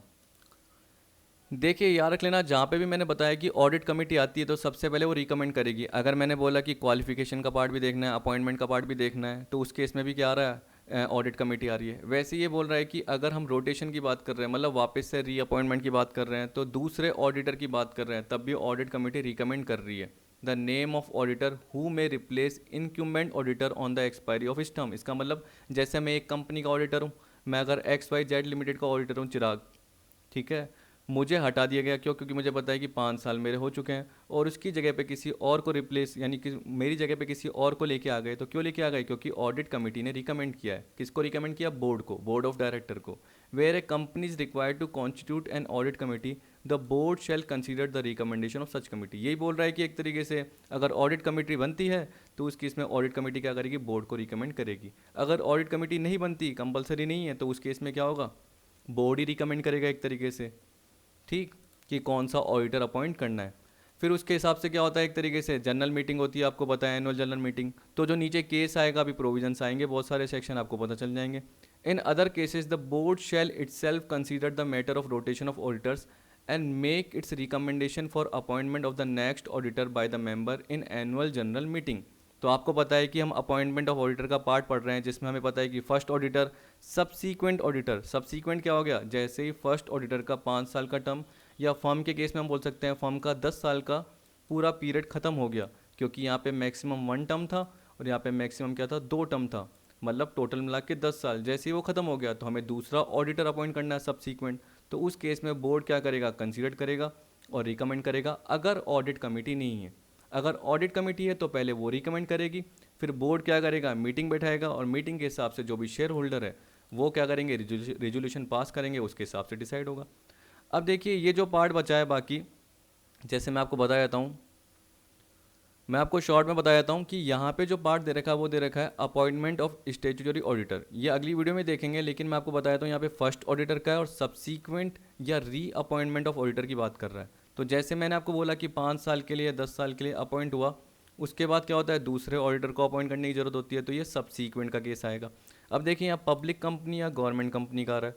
देखिए याद रख लेना, जहाँ पे भी मैंने बताया कि ऑडिट कमेटी आती है तो सबसे पहले वो रिकमेंड करेगी। अगर मैंने बोला कि क्वालिफिकेशन का पार्ट भी देखना है, अपॉइंटमेंट का पार्ट भी देखना है, तो उस केस में भी क्या आ रहा है, ऑडिट कमेटी आ रही है। वैसे ये बोल रहा है कि अगर हम रोटेशन की बात कर रहे हैं, मतलब वापस से रीअपॉइंटमेंट की बात कर रहे हैं, तो दूसरे ऑडिटर की बात कर रहे हैं, तब भी ऑडिट कमेटी रिकमेंड कर रही है the name of auditor who may replace incumbent auditor on the expiry of his term. इसका मतलब जैसे मैं एक कंपनी का ऑडिटर हूँ, मैं अगर XYZ लिमिटेड का ऑडिटर हूँ, चिराग, ठीक है, मुझे हटा दिया गया, क्यों? क्योंकि मुझे पता है कि 5 साल मेरे हो चुके हैं और उसकी जगह पे किसी और को रिप्लेस, यानी कि मेरी जगह पे किसी और को लेके आ गए। तो क्यों लेके आ गए? क्योंकि ऑडिट कमेटी ने रिकमेंड किया है। किसको रिकमेंड किया? बोर्ड को, बोर्ड ऑफ डायरेक्टर को। Where a company is required to constitute an audit committee the board shall consider the recommendation of such committee. यही बोल रहा है कि एक तरीके से अगर ऑडिट कमेटी बनती है तो उस केस में ऑडिट कमेटी क्या करेगी? बोर्ड को रिकमेंड करेगी। अगर ऑडिट कमेटी नहीं बनती, कंपलसरी नहीं है, तो उस केस में क्या होगा? बोर्ड ही रिकमेंड करेगा एक तरीके से, ठीक, कि कौन सा ऑडिटर अपॉइंट करना है। फिर उसके हिसाब से क्या होता है, एक तरीके से जनरल मीटिंग होती है, आपको पता है, एनुअल जनरल मीटिंग। तो जो नीचे केस आएगा, अभी प्रोविजंस आएंगे, बहुत सारे सेक्शन आपको पता चल जाएंगे। In other cases the board shall itself consider the matter of rotation of auditors and make its recommendation for appointment of the next auditor by the member in annual general meeting. तो आपको पता है कि हम appointment of auditor का part पढ़ रहे हैं, जिसमें हमें पता है कि first auditor, subsequent auditor. Subsequent क्या हो गया? जैसे ही फर्स्ट ऑडिटर का 5 साल का टर्म, या फर्म के केस में हम बोल सकते हैं फर्म का 10 साल का पूरा पीरियड खत्म हो गया, क्योंकि यहाँ पे मैक्सिमम 1 टर्म था और यहाँ पे मैक्सिमम क्या था? 2 टर्म था, मतलब टोटल मिला के 10 साल। जैसे ही वो खत्म हो गया तो हमें दूसरा ऑडिटर अपॉइंट करना है, सबसीक्वेंट। तो उस केस में बोर्ड क्या करेगा? कंसीडर करेगा और रिकमेंड करेगा, अगर ऑडिट कमेटी नहीं है। अगर ऑडिट कमेटी है तो पहले वो रिकमेंड करेगी, फिर बोर्ड क्या करेगा? मीटिंग बैठाएगा और मीटिंग के हिसाब से जो भी शेयर होल्डर है वो क्या करेंगे? रिजोल्यूशन पास करेंगे, उसके हिसाब से डिसाइड होगा। अब देखिए ये जो पार्ट बचा है बाकी, जैसे मैं आपको बता देता हूँ, मैं आपको शॉर्ट में बता देता हूँ कि यहाँ पे जो पार्ट दे रखा है वो दे रखा है अपॉइंटमेंट ऑफ स्टैट्यूटरी ऑडिटर। ये अगली वीडियो में देखेंगे, लेकिन मैं आपको बता देता हूँ यहाँ पे फर्स्ट ऑडिटर का है और सब्सीक्वेंट या री अपॉइंटमेंट ऑफ ऑडिटर की बात कर रहा है। तो जैसे मैंने आपको बोला कि 5 साल के लिए, 10 साल के लिए अपॉइंट हुआ, उसके बाद क्या होता है? दूसरे ऑडिटर को अपॉइंट करने की जरूरत होती है, तो ये सब्सीक्वेंट का केस आएगा। अब देखिए यहाँ पब्लिक कंपनी या गवर्नमेंट कंपनी का आ रहा है।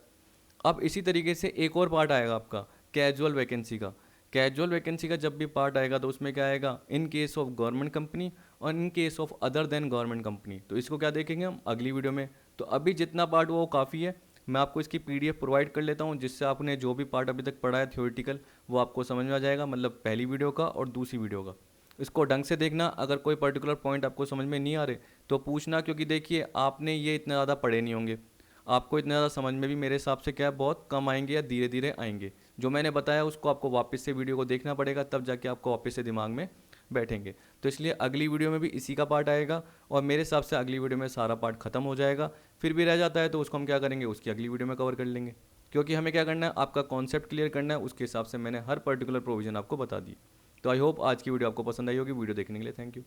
अब इसी तरीके से एक और पार्ट आएगा आपका कैजुअल वैकेंसी का। कैजुअल वैकेंसी का जब भी पार्ट आएगा तो उसमें क्या आएगा? In case of government company or in case of other than government company. तो इसको क्या देखेंगे हम अगली वीडियो में। तो अभी जितना पार्ट हुआ वो काफ़ी है। मैं आपको इसकी PDF प्रोवाइड कर लेता हूँ, जिससे आपने जो भी पार्ट अभी तक पढ़ा है थ्योरेटिकल, वो आपको समझ में आ जाएगा, मतलब पहली वीडियो का और दूसरी वीडियो का। इसको ढंग से देखना। अगर कोई पर्टिकुलर पॉइंट आपको समझ में नहीं आ रहे तो पूछना, क्योंकि देखिए आपने ये इतने ज़्यादा पढ़े नहीं होंगे, आपको इतना ज़्यादा समझ में भी मेरे हिसाब से क्या है, बहुत कम आएंगे या धीरे धीरे आएंगे। जो मैंने बताया उसको आपको वापस से वीडियो को देखना पड़ेगा, तब जाके आपको वापस से दिमाग में बैठेंगे। तो इसलिए अगली वीडियो में भी इसी का पार्ट आएगा और मेरे हिसाब से अगली वीडियो में सारा पार्ट खत्म हो जाएगा। फिर भी रह जाता है तो उसको हम क्या करेंगे? उसकी अगली वीडियो में कवर कर लेंगे, क्योंकि हमें क्या करना है? आपका कॉन्सेप्ट क्लियर करना है। उसके हिसाब से मैंने हर पर्टिकुलर प्रोविजन आपको बता दी। तो आई होप आज की वीडियो आपको पसंद आई होगी। वीडियो देखने के लिए थैंक यू।